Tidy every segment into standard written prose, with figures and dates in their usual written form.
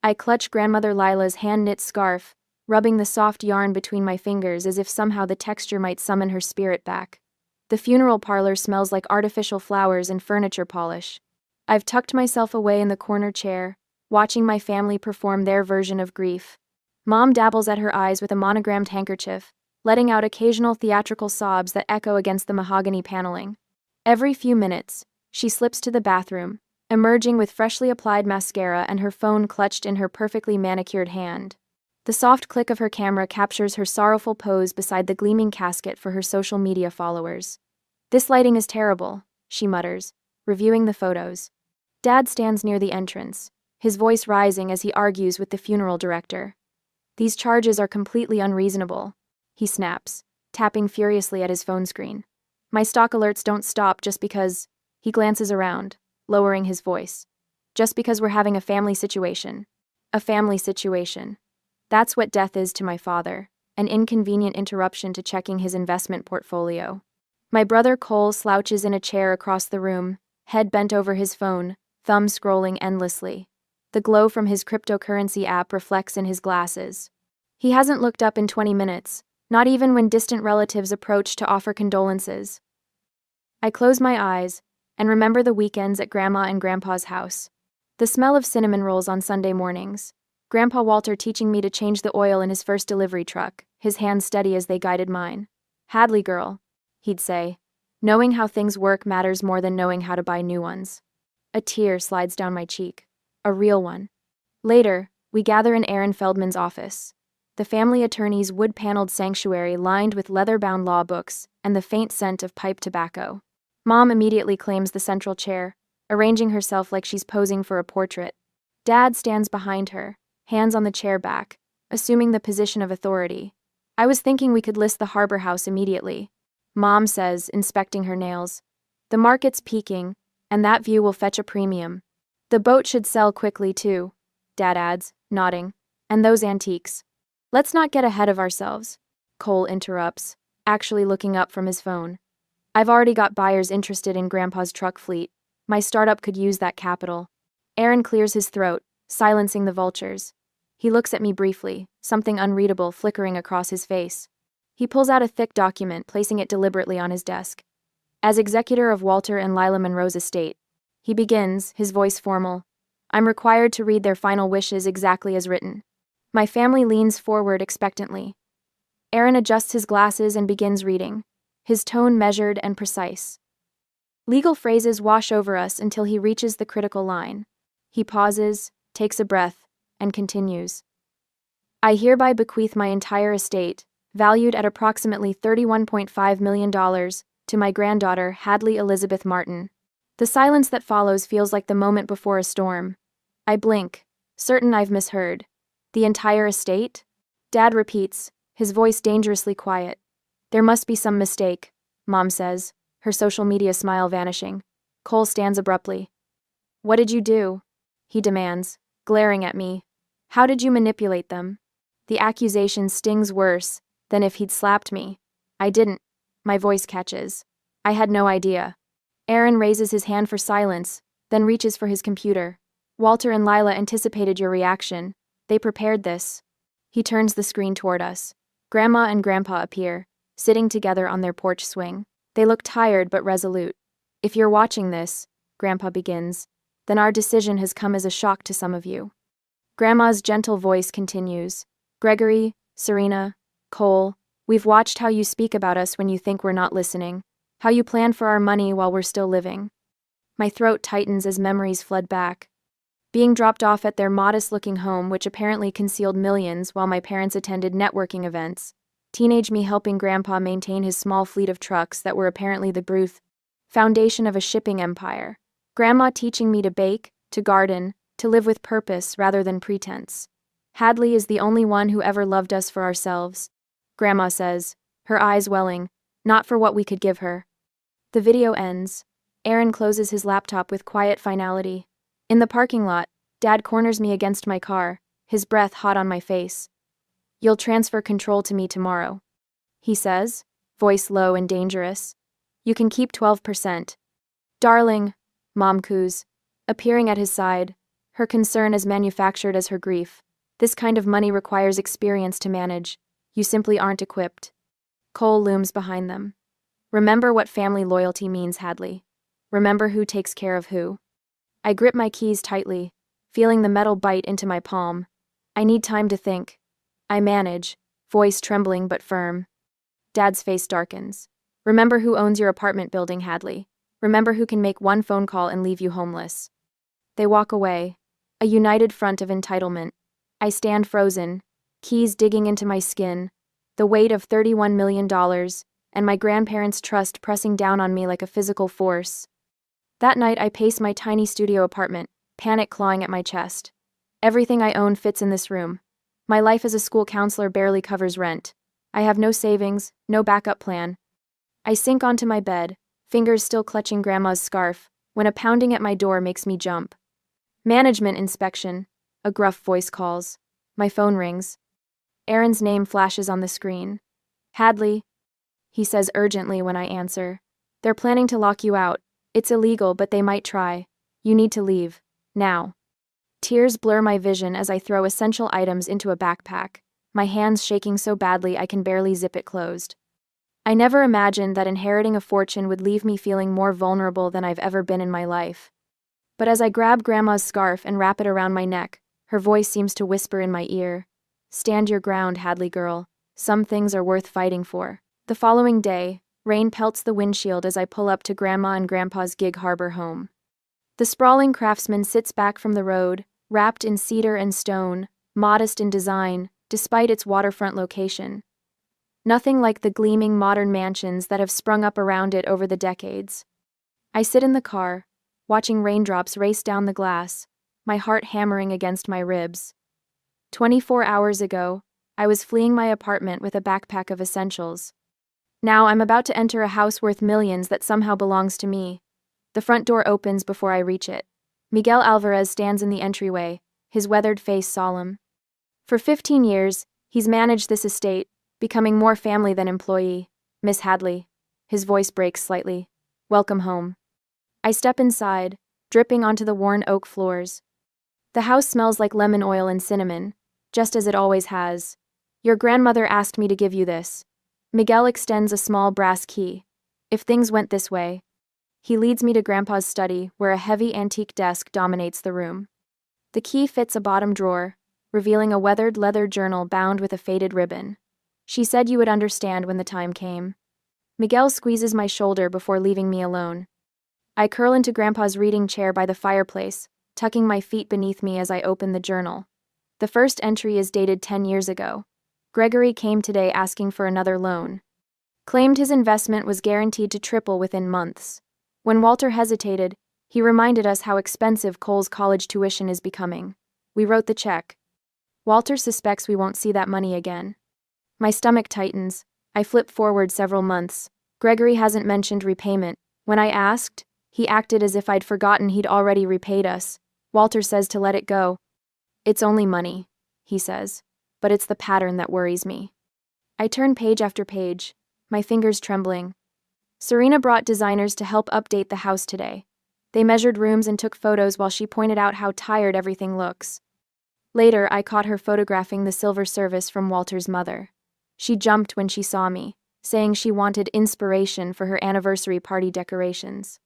I clutch grandmother Lila's hand-knit scarf, rubbing the soft yarn between my fingers as if somehow the texture might summon her spirit back. The funeral parlor smells like artificial flowers and furniture polish. I've tucked myself away in the corner chair, watching my family perform their version of grief. Mom dabbles at her eyes with a monogrammed handkerchief, letting out occasional theatrical sobs that echo against the mahogany paneling. Every few minutes, she slips to the bathroom, emerging with freshly applied mascara and her phone clutched in her perfectly manicured hand. The soft click of her camera captures her sorrowful pose beside the gleaming casket for her social media followers. "This lighting is terrible," she mutters, reviewing the photos. Dad stands near the entrance, his voice rising as he argues with the funeral director. "These charges are completely unreasonable," he snaps, tapping furiously at his phone screen. "My stock alerts don't stop just because—" He glances around, lowering his voice. "Just because we're having a family situation. A family situation. That's what death is to my father, an inconvenient interruption to checking his investment portfolio." My brother Cole slouches in a chair across the room, head bent over his phone, thumb scrolling endlessly. The glow from his cryptocurrency app reflects in his glasses. He hasn't looked up in 20 minutes, not even when distant relatives approach to offer condolences. I close my eyes and remember the weekends at Grandma and Grandpa's house. The smell of cinnamon rolls on Sunday mornings. Grandpa Walter teaching me to change the oil in his first delivery truck, his hands steady as they guided mine. "Hadley girl," he'd say. "Knowing how things work matters more than knowing how to buy new ones." A tear slides down my cheek. A real one. Later, we gather in Aaron Feldman's office. The family attorney's wood-paneled sanctuary lined with leather-bound law books and the faint scent of pipe tobacco. Mom immediately claims the central chair, arranging herself like she's posing for a portrait. Dad stands behind her, hands on the chair back, assuming the position of authority. "I was thinking we could list the Harbor House immediately," Mom says, inspecting her nails. "The market's peaking, and that view will fetch a premium. The boat should sell quickly too," Dad adds, nodding. "And those antiques." "Let's not get ahead of ourselves," Cole interrupts, actually looking up from his phone. "I've already got buyers interested in Grandpa's truck fleet. My startup could use that capital." Aaron clears his throat, silencing the vultures. He looks at me briefly, something unreadable flickering across his face. He pulls out a thick document, placing it deliberately on his desk. "As executor of Walter and Lila Monroe's estate," he begins, his voice formal, "I'm required to read their final wishes exactly as written." My family leans forward expectantly. Aaron adjusts his glasses and begins reading, his tone measured and precise. Legal phrases wash over us until he reaches the critical line. He pauses, takes a breath, and continues. "I hereby bequeath my entire estate, valued at approximately $31.5 million, to my granddaughter, Hadley Elizabeth Martin." The silence that follows feels like the moment before a storm. I blink, certain I've misheard. "The entire estate?" Dad repeats, his voice dangerously quiet. "There must be some mistake," Mom says, her social media smile vanishing. Cole stands abruptly. "What did you do?" he demands, glaring at me. "How did you manipulate them?" The accusation stings worse than if he'd slapped me. "I didn't." My voice catches. "I had no idea." Aaron raises his hand for silence, then reaches for his computer. "Walter and Lila anticipated your reaction. They prepared this." He turns the screen toward us. Grandma and Grandpa appear, sitting together on their porch swing. They look tired but resolute. "If you're watching this," Grandpa begins, "then our decision has come as a shock to some of you." Grandma's gentle voice continues. "Gregory, Serena, Cole, we've watched how you speak about us when you think we're not listening. How you plan for our money while we're still living." My throat tightens as memories flood back. Being dropped off at their modest-looking home, which apparently concealed millions while my parents attended networking events. Teenage me helping Grandpa maintain his small fleet of trucks that were apparently the foundation of a shipping empire. Grandma teaching me to bake, to garden, to live with purpose rather than pretense. "Hadley is the only one who ever loved us for ourselves," Grandma says, her eyes welling, "not for what we could give her." The video ends. Aaron closes his laptop with quiet finality. In the parking lot, Dad corners me against my car, his breath hot on my face. "You'll transfer control to me tomorrow," he says, voice low and dangerous. "You can keep 12%. "Darling," Mom coos, appearing at his side, Her concern as manufactured as her grief. This kind of money requires experience to manage. You simply aren't equipped. Cole looms behind them. Remember what family loyalty means, Hadley. Remember who takes care of who. I grip my keys tightly, feeling the metal bite into my palm. I need time to think. I manage, voice trembling but firm. Dad's face darkens. Remember who owns your apartment building, Hadley. Remember who can make one phone call and leave you homeless. They walk away, a united front of entitlement. I stand frozen, keys digging into my skin, the weight of $31 million, and my grandparents' trust pressing down on me like a physical force. That night I pace my tiny studio apartment, panic clawing at my chest. Everything I own fits in this room. My life as a school counselor barely covers rent. I have no savings, no backup plan. I sink onto my bed, fingers still clutching Grandma's scarf, when a pounding at my door makes me jump. Management inspection, a gruff voice calls. My phone rings. Aaron's name flashes on the screen. Hadley, he says urgently when I answer. They're planning to lock you out. It's illegal, but they might try. You need to leave. Now. Tears blur my vision as I throw essential items into a backpack, my hands shaking so badly I can barely zip it closed. I never imagined that inheriting a fortune would leave me feeling more vulnerable than I've ever been in my life. But as I grab Grandma's scarf and wrap it around my neck, her voice seems to whisper in my ear. Stand your ground, Hadley girl. Some things are worth fighting for. The following day, rain pelts the windshield as I pull up to Grandma and Grandpa's Gig Harbor home. The sprawling craftsman sits back from the road, wrapped in cedar and stone, modest in design, despite its waterfront location. Nothing like the gleaming modern mansions that have sprung up around it over the decades. I sit in the car, watching raindrops race down the glass, my heart hammering against my ribs. 24 hours ago, I was fleeing my apartment with a backpack of essentials. Now I'm about to enter a house worth millions that somehow belongs to me. The front door opens before I reach it. Miguel Alvarez stands in the entryway, his weathered face solemn. For 15 years, he's managed this estate, becoming more family than employee. Miss Hadley. His voice breaks slightly. Welcome home. I step inside, dripping onto the worn oak floors. The house smells like lemon oil and cinnamon, just as it always has. Your grandmother asked me to give you this. Miguel extends a small brass key. If things went this way. He leads me to Grandpa's study, where a heavy antique desk dominates the room. The key fits a bottom drawer, revealing a weathered leather journal bound with a faded ribbon. She said you would understand when the time came. Miguel squeezes my shoulder before leaving me alone. I curl into Grandpa's reading chair by the fireplace, tucking my feet beneath me as I open the journal. The first entry is dated 10 years ago. Gregory came today asking for another loan. Claimed his investment was guaranteed to triple within months. When Walter hesitated, he reminded us how expensive Cole's college tuition is becoming. We wrote the check. Walter suspects we won't see that money again. My stomach tightens. I flip forward several months. Gregory hasn't mentioned repayment. When I asked, he acted as if I'd forgotten he'd already repaid us. Walter says to let it go. It's only money, he says, but it's the pattern that worries me. I turn page after page, my fingers trembling. Serena brought designers to help update the house today. They measured rooms and took photos while she pointed out how tired everything looks. Later, I caught her photographing the silver service from Walter's mother. She jumped when she saw me, saying she wanted inspiration for her anniversary party decorations.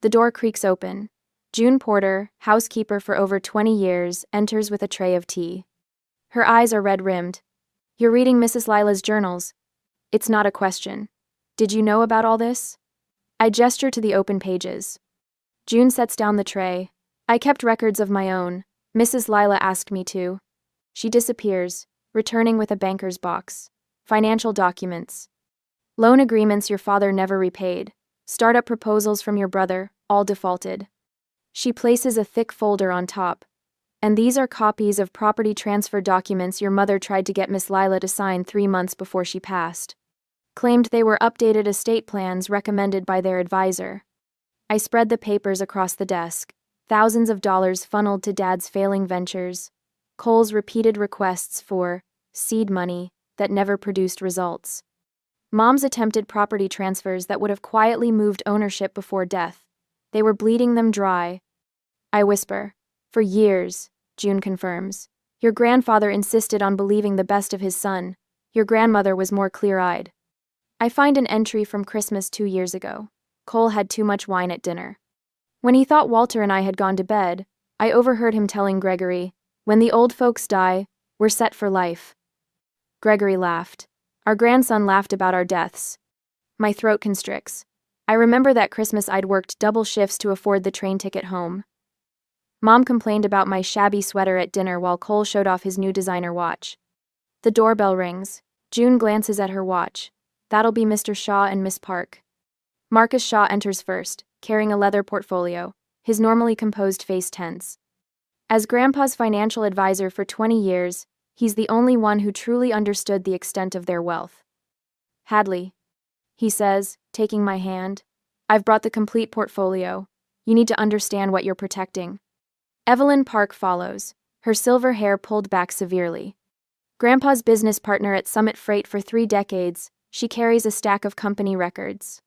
The door creaks open. June Porter, housekeeper for over 20 years, enters with a tray of tea. Her eyes are red-rimmed. You're reading Mrs. Lila's journals. It's not a question. Did you know about all this? I gesture to the open pages. June sets down the tray. I kept records of my own. Mrs. Lila asked me to. She disappears, returning with a banker's box. Financial documents. Loan agreements your father never repaid. Startup proposals from your brother, all defaulted. She places a thick folder on top. And these are copies of property transfer documents your mother tried to get Miss Lila to sign 3 months before she passed. Claimed they were updated estate plans recommended by their advisor. I spread the papers across the desk. Thousands of dollars funneled to Dad's failing ventures. Cole's repeated requests for seed money that never produced results. Mom's attempted property transfers that would have quietly moved ownership before death. They were bleeding them dry. I whisper, For years, June confirms. Your grandfather insisted on believing the best of his son. Your grandmother was more clear-eyed. I find an entry from Christmas 2 years ago. Cole had too much wine at dinner. When he thought Walter and I had gone to bed, I overheard him telling Gregory, "When the old folks die, we're set for life." Gregory laughed. Our grandson laughed about our deaths. My throat constricts. I remember that Christmas I'd worked double shifts to afford the train ticket home. Mom complained about my shabby sweater at dinner while Cole showed off his new designer watch. The doorbell rings. June glances at her watch. That'll be Mr. Shaw and Miss Park. Marcus Shaw enters first, carrying a leather portfolio, his normally composed face tense. As Grandpa's financial advisor for 20 years, he's the only one who truly understood the extent of their wealth. "Hadley," he says, taking my hand, "I've brought the complete portfolio. You need to understand what you're protecting." Evelyn Park follows, her silver hair pulled back severely. Grandpa's business partner at Summit Freight for 3 decades, she carries a stack of company records.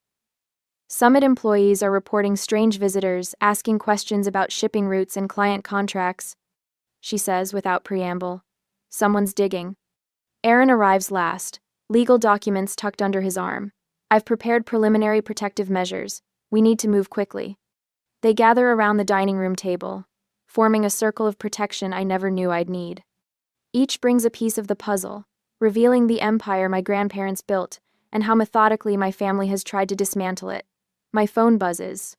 Summit employees are reporting strange visitors, asking questions about shipping routes and client contracts. She says without preamble, "Someone's digging." Aaron arrives last, legal documents tucked under his arm. "I've prepared preliminary protective measures. We need to move quickly." They gather around the dining room table, forming a circle of protection I never knew I'd need. Each brings a piece of the puzzle, revealing the empire my grandparents built and how methodically my family has tried to dismantle it. My phone buzzes.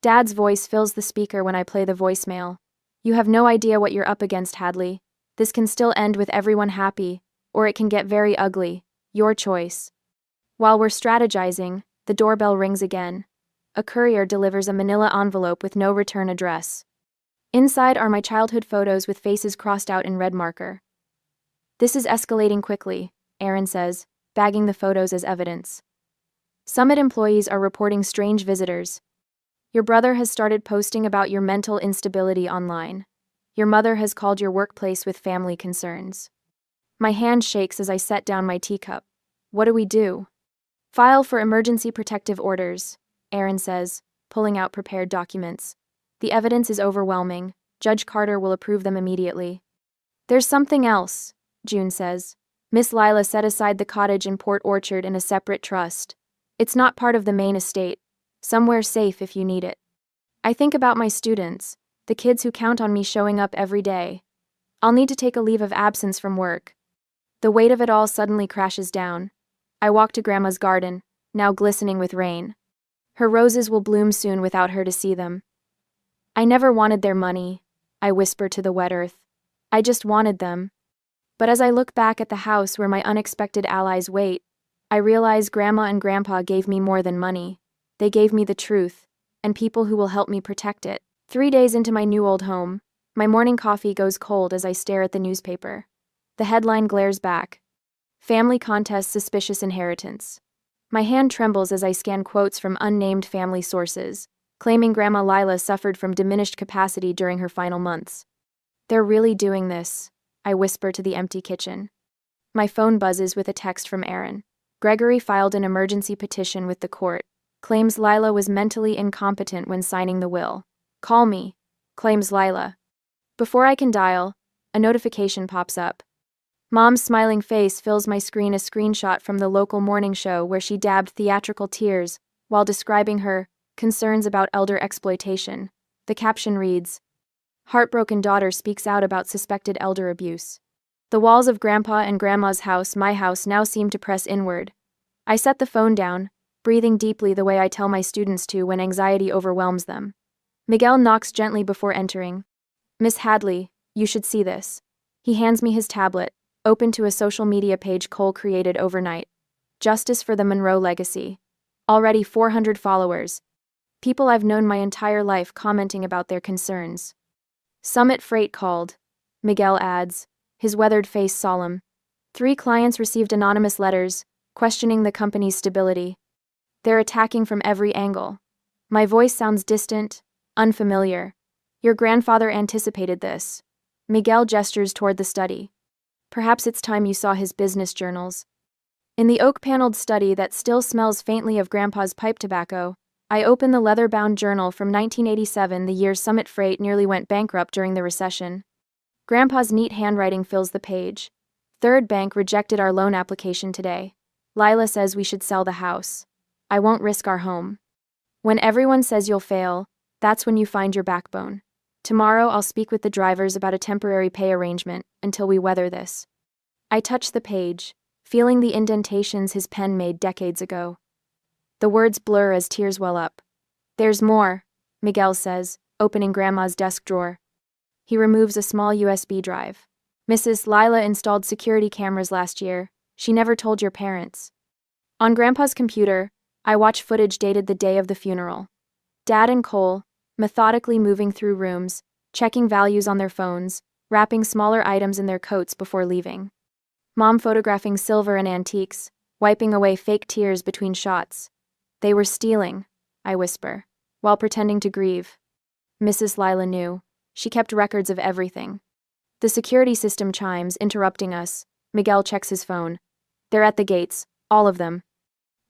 Dad's voice fills the speaker when I play the voicemail. "You have no idea what you're up against, Hadley. This can still end with everyone happy, or it can get very ugly. Your choice." While we're strategizing, the doorbell rings again. A courier delivers a manila envelope with no return address. Inside are my childhood photos with faces crossed out in red marker. "This is escalating quickly," Aaron says, bagging the photos as evidence. "Summit employees are reporting strange visitors. Your brother has started posting about your mental instability online. Your mother has called your workplace with family concerns." My hand shakes as I set down my teacup. What do we do? "File for emergency protective orders," Aaron says, pulling out prepared documents. "The evidence is overwhelming. Judge Carter will approve them immediately." "There's something else," June says. "Miss Lila set aside the cottage in Port Orchard in a separate trust. It's not part of the main estate. Somewhere safe if you need it." I think about my students, the kids who count on me showing up every day. I'll need to take a leave of absence from work. The weight of it all suddenly crashes down. I walk to Grandma's garden, now glistening with rain. Her roses will bloom soon without her to see them. "I never wanted their money," I whisper to the wet earth. "I just wanted them." But as I look back at the house where my unexpected allies wait, I realize Grandma and Grandpa gave me more than money. They gave me the truth, and people who will help me protect it. 3 days into my new old home, my morning coffee goes cold as I stare at the newspaper. The headline glares back. "Family Contest Suspicious Inheritance." My hand trembles as I scan quotes from unnamed family sources, claiming Grandma Lila suffered from diminished capacity during her final months. "They're really doing this," I whisper to the empty kitchen. My phone buzzes with a text from Aaron. Gregory filed an emergency petition with the court, claims Lila was mentally incompetent when signing the will. "Call me," claims Lila. Before I can dial, a notification pops up. Mom's smiling face fills my screen, a screenshot from the local morning show where she dabbed theatrical tears while describing her concerns about elder exploitation. The caption reads, "Heartbroken daughter speaks out about suspected elder abuse." The walls of Grandpa and Grandma's house, my house, now seem to press inward. I set the phone down, breathing deeply the way I tell my students to when anxiety overwhelms them. Miguel knocks gently before entering. "Miss Hadley, you should see this." He hands me his tablet, open to a social media page Cole created overnight. "Justice for the Monroe Legacy." Already 400 followers. People I've known my entire life commenting about their concerns. "Summit Freight called," Miguel adds, his weathered face solemn. 3 clients received anonymous letters, questioning the company's stability. They're attacking from every angle. My voice sounds distant, unfamiliar. "Your grandfather anticipated this." Miguel gestures toward the study. "Perhaps it's time you saw his business journals." In the oak-paneled study that still smells faintly of Grandpa's pipe tobacco, I open the leather-bound journal from 1987, the year Summit Freight nearly went bankrupt during the recession. Grandpa's neat handwriting fills the page. Third bank rejected our loan application today. Lila says we should sell the house. I won't risk our home. When everyone says you'll fail, that's when you find your backbone. Tomorrow I'll speak with the drivers about a temporary pay arrangement until we weather this. I touch the page, feeling the indentations his pen made decades ago. The words blur as tears well up. There's more, Miguel says, opening Grandma's desk drawer. He removes a small USB drive. Mrs. Lila installed security cameras last year. She never told your parents. On Grandpa's computer, I watch footage dated the day of the funeral. Dad and Cole, methodically moving through rooms, checking values on their phones, wrapping smaller items in their coats before leaving. Mom photographing silver and antiques, wiping away fake tears between shots. They were stealing, I whisper, while pretending to grieve. Mrs. Lila knew. She kept records of everything. The security system chimes, interrupting us. Miguel checks his phone. They're at the gates, all of them.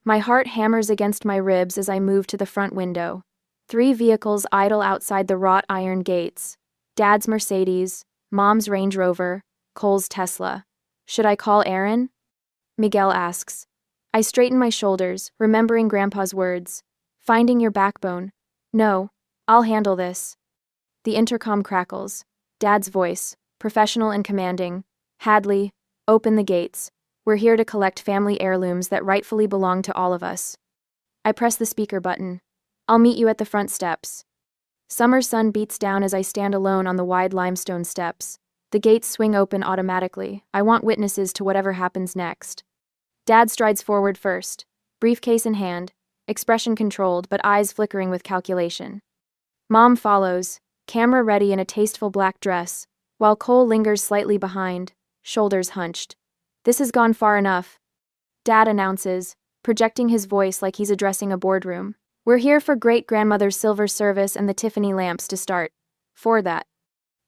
My heart hammers against my ribs as I move to the front window. 3 vehicles idle outside the wrought iron gates. Dad's Mercedes, Mom's Range Rover, Cole's Tesla. Should I call Aaron? Miguel asks. I straighten my shoulders, remembering Grandpa's words. Finding your backbone. No, I'll handle this. The intercom crackles. Dad's voice, professional and commanding. Hadley, open the gates. We're here to collect family heirlooms that rightfully belong to all of us. I press the speaker button. I'll meet you at the front steps. Summer sun beats down as I stand alone on the wide limestone steps. The gates swing open automatically. I want witnesses to whatever happens next. Dad strides forward first, briefcase in hand, expression controlled but eyes flickering with calculation. Mom follows, camera ready in a tasteful black dress, while Cole lingers slightly behind, shoulders hunched. This has gone far enough. Dad announces, projecting his voice like he's addressing a boardroom. We're here for great-grandmother's silver service and the Tiffany lamps to start. For that.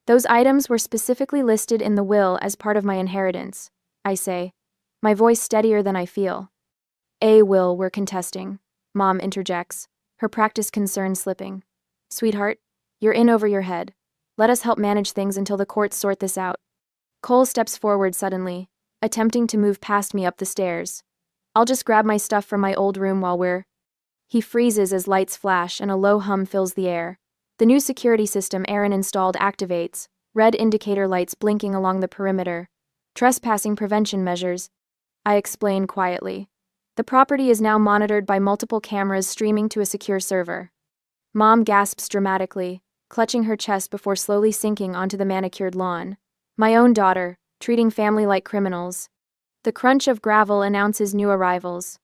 Those items were specifically listed in the will as part of my inheritance, I say, my voice steadier than I feel. A will we're contesting, Mom interjects, her practiced concern slipping. Sweetheart, you're in over your head. Let us help manage things until the courts sort this out. Cole steps forward suddenly, attempting to move past me up the stairs. I'll just grab my stuff from my old room while we're... He freezes as lights flash and a low hum fills the air. The new security system Aaron installed activates, red indicator lights blinking along the perimeter. Trespassing prevention measures, I explain quietly. The property is now monitored by multiple cameras streaming to a secure server. Mom gasps dramatically, clutching her chest before slowly sinking onto the manicured lawn. My own daughter, treating family like criminals. The crunch of gravel announces new arrivals.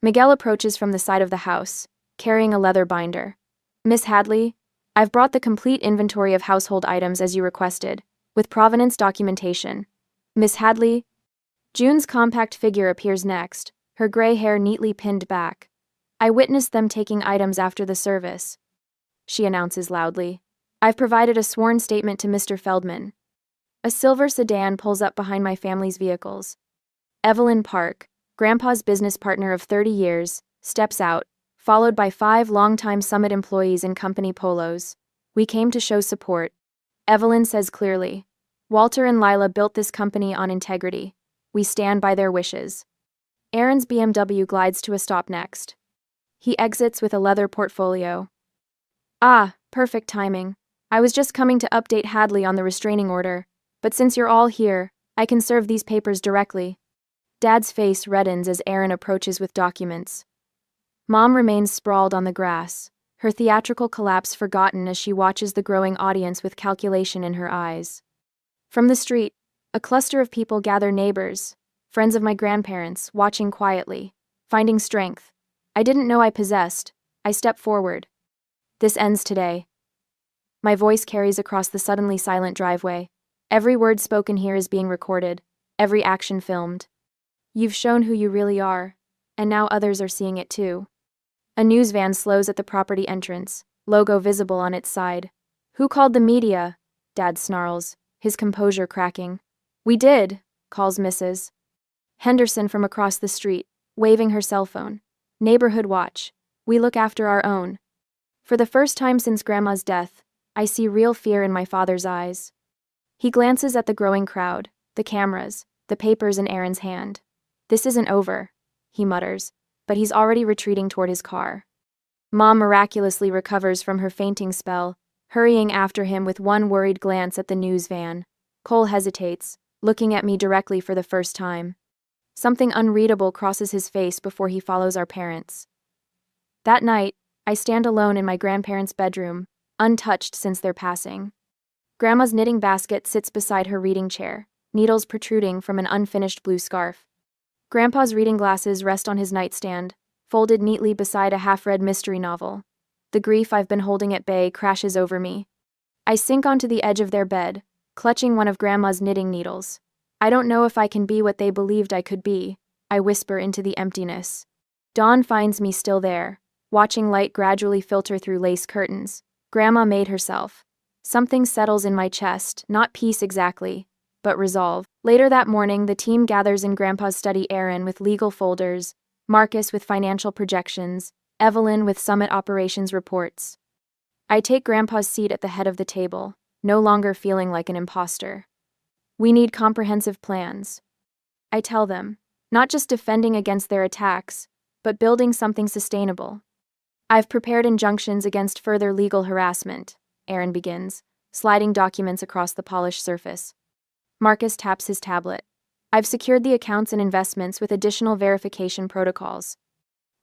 Miguel approaches from the side of the house, carrying a leather binder. Miss Hadley, I've brought the complete inventory of household items as you requested, with provenance documentation. Miss Hadley? June's compact figure appears next, her gray hair neatly pinned back. I witnessed them taking items after the service. She announces loudly. I've provided a sworn statement to Mr. Feldman. A silver sedan pulls up behind my family's vehicles. Evelyn Park, Grandpa's business partner of 30 years, steps out, followed by 5 longtime Summit employees in company polos. We came to show support. Evelyn says clearly. Walter and Lila built this company on integrity. We stand by their wishes. Aaron's BMW glides to a stop next. He exits with a leather portfolio. Ah, perfect timing. I was just coming to update Hadley on the restraining order, but since you're all here, I can serve these papers directly. Dad's face reddens as Aaron approaches with documents. Mom remains sprawled on the grass, her theatrical collapse forgotten as she watches the growing audience with calculation in her eyes. From the street, a cluster of people gather, neighbors, friends of my grandparents, watching quietly, finding strength. I didn't know I possessed. I step forward. This ends today. My voice carries across the suddenly silent driveway. Every word spoken here is being recorded, every action filmed. You've shown who you really are, and now others are seeing it too. A news van slows at the property entrance, logo visible on its side. Who called the media? Dad snarls, his composure cracking. We did, calls Mrs. Henderson from across the street, waving her cell phone. Neighborhood watch. We look after our own. For the first time since Grandma's death, I see real fear in my father's eyes. He glances at the growing crowd, the cameras, the papers in Aaron's hand. This isn't over, he mutters, but he's already retreating toward his car. Mom miraculously recovers from her fainting spell, hurrying after him with one worried glance at the news van. Cole hesitates, looking at me directly for the first time. Something unreadable crosses his face before he follows our parents. That night, I stand alone in my grandparents' bedroom, untouched since their passing. Grandma's knitting basket sits beside her reading chair, needles protruding from an unfinished blue scarf. Grandpa's reading glasses rest on his nightstand, folded neatly beside a half-read mystery novel. The grief I've been holding at bay crashes over me. I sink onto the edge of their bed, clutching one of Grandma's knitting needles. I don't know if I can be what they believed I could be, I whisper into the emptiness. Dawn finds me still there, watching light gradually filter through lace curtains. Grandma made herself. Something settles in my chest, not peace exactly, but resolve. Later that morning, the team gathers in Grandpa's study, Aaron with legal folders, Marcus with financial projections, Evelyn with summit operations reports. I take Grandpa's seat at the head of the table, no longer feeling like an imposter. We need comprehensive plans. I tell them, not just defending against their attacks, but building something sustainable. I've prepared injunctions against further legal harassment, Aaron begins, sliding documents across the polished surface. Marcus taps his tablet. I've secured the accounts and investments with additional verification protocols.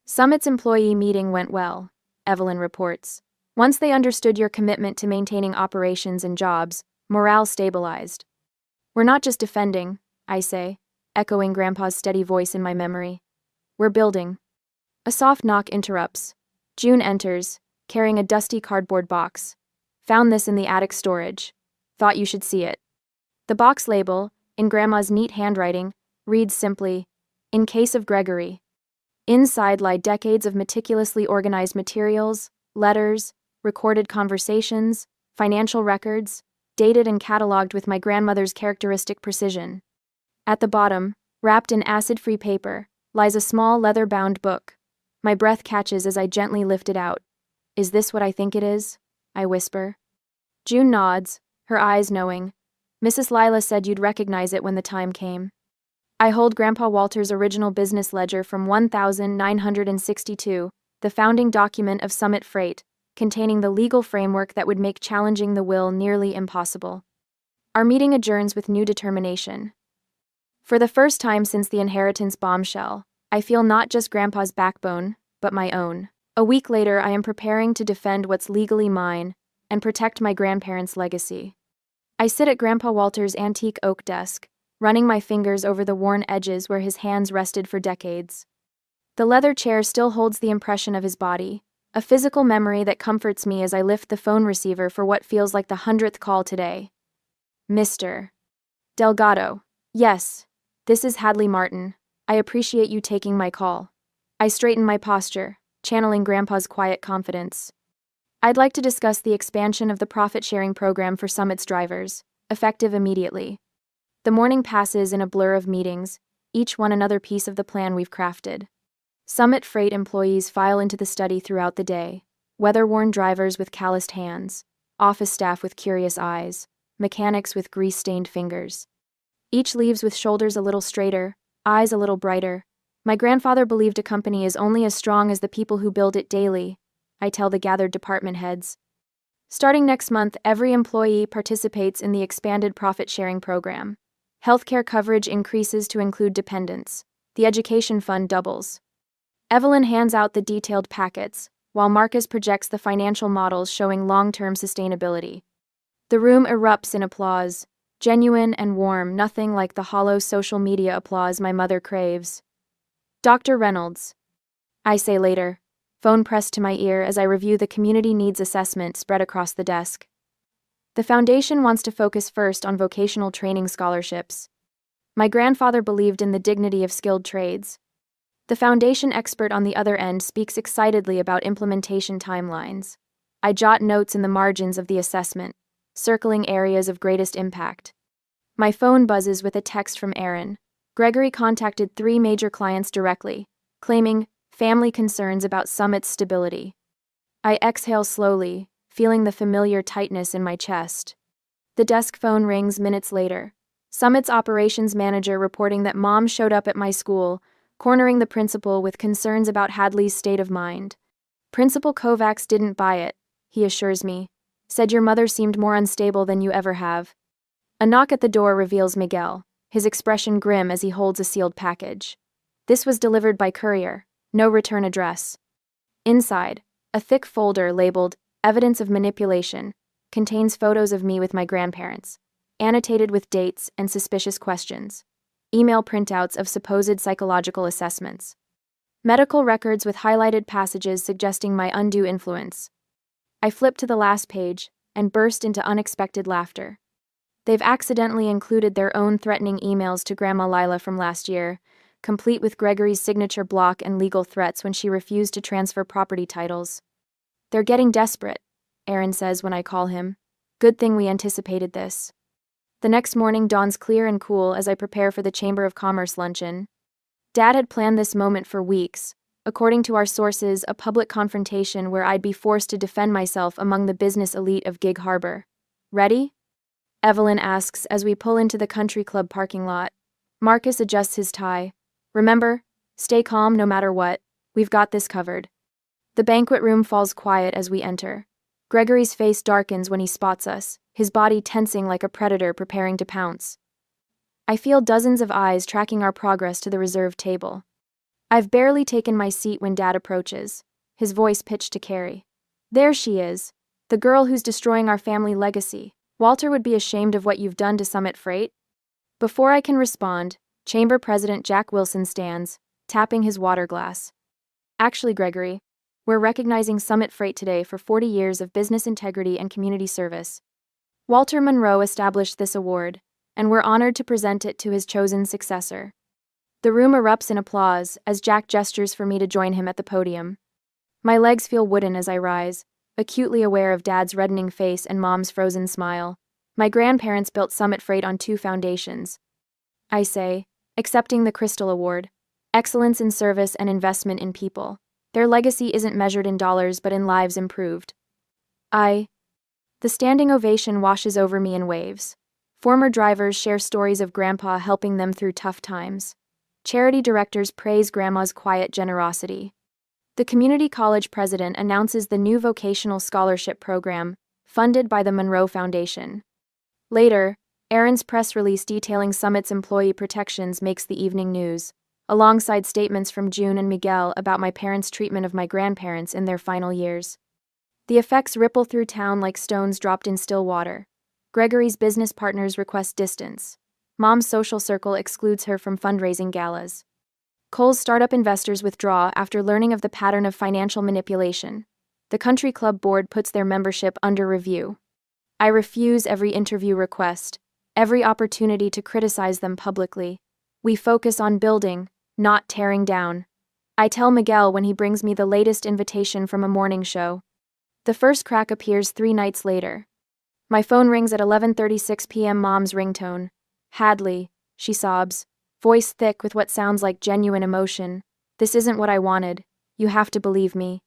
Summit's employee meeting went well, Evelyn reports. Once they understood your commitment to maintaining operations and jobs, morale stabilized. We're not just defending, I say, echoing Grandpa's steady voice in my memory. We're building. A soft knock interrupts. June enters, carrying a dusty cardboard box. Found this in the attic storage. Thought you should see it. The box label, in Grandma's neat handwriting, reads simply, "In case of Gregory." Inside lie decades of meticulously organized materials, letters, recorded conversations, financial records, dated and cataloged with my grandmother's characteristic precision. At the bottom, wrapped in acid-free paper, lies a small leather-bound book. My breath catches as I gently lift it out. Is this what I think it is? I whisper. June nods, her eyes knowing. Mrs. Lila said you'd recognize it when the time came. I hold Grandpa Walter's original business ledger from 1962, the founding document of Summit Freight, containing the legal framework that would make challenging the will nearly impossible. Our meeting adjourns with new determination. For the first time since the inheritance bombshell, I feel not just Grandpa's backbone, but my own. A week later, I am preparing to defend what's legally mine and protect my grandparents' legacy. I sit at Grandpa Walter's antique oak desk, running my fingers over the worn edges where his hands rested for decades. The leather chair still holds the impression of his body, a physical memory that comforts me as I lift the phone receiver for what feels like the 100th call today. Mr. Delgado. Yes, this is Hadley Martin. I appreciate you taking my call. I straighten my posture, channeling Grandpa's quiet confidence. I'd like to discuss the expansion of the profit-sharing program for Summit's drivers, effective immediately. The morning passes in a blur of meetings, each one another piece of the plan we've crafted. Summit Freight employees file into the study throughout the day, weather-worn drivers with calloused hands, office staff with curious eyes, mechanics with grease-stained fingers. Each leaves with shoulders a little straighter, eyes a little brighter. My grandfather believed a company is only as strong as the people who build it daily, I tell the gathered department heads. Starting next month, every employee participates in the expanded profit-sharing program. Healthcare coverage increases to include dependents. The education fund doubles. Evelyn hands out the detailed packets, while Marcus projects the financial models showing long-term sustainability. The room erupts in applause, genuine and warm, nothing like the hollow social media applause my mother craves. Dr. Reynolds, I say later, phone pressed to my ear as I review the community needs assessment spread across the desk. The foundation wants to focus first on vocational training scholarships. My grandfather believed in the dignity of skilled trades. The foundation expert on the other end speaks excitedly about implementation timelines. I jot notes in the margins of the assessment, circling areas of greatest impact. My phone buzzes with a text from Aaron. Gregory contacted 3 major clients directly, claiming family concerns about Summit's stability. I exhale slowly, feeling the familiar tightness in my chest. The desk phone rings minutes later. Summit's operations manager reporting that Mom showed up at my school, cornering the principal with concerns about Hadley's state of mind. Principal Kovacs didn't buy it, he assures me. Said your mother seemed more unstable than you ever have. A knock at the door reveals Miguel, his expression grim as he holds a sealed package. This was delivered by courier, no return address. Inside, a thick folder labeled Evidence of Manipulation contains photos of me with my grandparents, annotated with dates and suspicious questions. Email printouts of supposed psychological assessments. Medical records with highlighted passages suggesting my undue influence. I flip to the last page and burst into unexpected laughter. They've accidentally included their own threatening emails to Grandma Lila from last year, complete with Gregory's signature block and legal threats when she refused to transfer property titles. They're getting desperate, Aaron says when I call him. Good thing we anticipated this. The next morning dawns clear and cool as I prepare for the Chamber of Commerce luncheon. Dad had planned this moment for weeks, according to our sources, a public confrontation where I'd be forced to defend myself among the business elite of Gig Harbor. Ready? Evelyn asks as we pull into the country club parking lot. Marcus adjusts his tie. Remember, stay calm no matter what, we've got this covered. The banquet room falls quiet as we enter. Gregory's face darkens when he spots us, his body tensing like a predator preparing to pounce. I feel dozens of eyes tracking our progress to the reserved table. I've barely taken my seat when Dad approaches, his voice pitched to Carrie. There she is, the girl who's destroying our family legacy. Walter would be ashamed of what you've done to Summit Freight. Before I can respond, Chamber President Jack Wilson stands, tapping his water glass. Actually, Gregory, we're recognizing Summit Freight today for 40 years of business integrity and community service. Walter Monroe established this award, and we're honored to present it to his chosen successor. The room erupts in applause as Jack gestures for me to join him at the podium. My legs feel wooden as I rise, acutely aware of Dad's reddening face and Mom's frozen smile. My grandparents built Summit Freight on 2 foundations. I say, accepting the Crystal Award. Excellence in service and investment in people. Their legacy isn't measured in dollars but in lives improved. The standing ovation washes over me in waves. Former drivers share stories of Grandpa helping them through tough times. Charity directors praise Grandma's quiet generosity. The community college president announces the new vocational scholarship program, funded by the Monroe Foundation. Later, Aaron's press release detailing Summit's employee protections makes the evening news, alongside statements from June and Miguel about my parents' treatment of my grandparents in their final years. The effects ripple through town like stones dropped in still water. Gregory's business partners request distance. Mom's social circle excludes her from fundraising galas. Cole's startup investors withdraw after learning of the pattern of financial manipulation. The country club board puts their membership under review. I refuse every interview request, every opportunity to criticize them publicly. We focus on building, not tearing down. I tell Miguel when he brings me the latest invitation from a morning show. The first crack appears 3 nights later. My phone rings at 11:36 p.m. Mom's ringtone. Hadley, she sobs, voice thick with what sounds like genuine emotion. This isn't what I wanted. You have to believe me.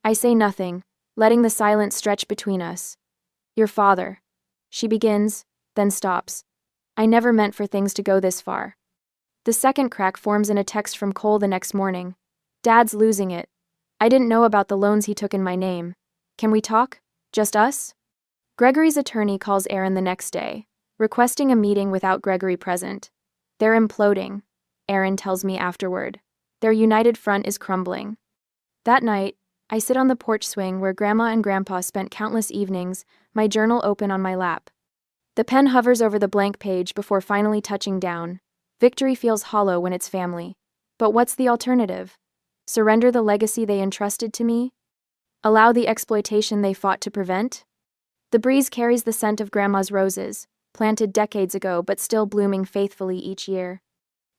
I say nothing, letting the silence stretch between us. Your father. She begins, then stops. I never meant for things to go this far. The second crack forms in a text from Cole the next morning. Dad's losing it. I didn't know about the loans he took in my name. Can we talk? Just us? Gregory's attorney calls Aaron the next day, requesting a meeting without Gregory present. They're imploding, Aaron tells me afterward. Their united front is crumbling. That night, I sit on the porch swing where Grandma and Grandpa spent countless evenings, my journal open on my lap. The pen hovers over the blank page before finally touching down. Victory feels hollow when it's family. But what's the alternative? Surrender the legacy they entrusted to me? Allow the exploitation they fought to prevent? The breeze carries the scent of Grandma's roses, planted decades ago but still blooming faithfully each year.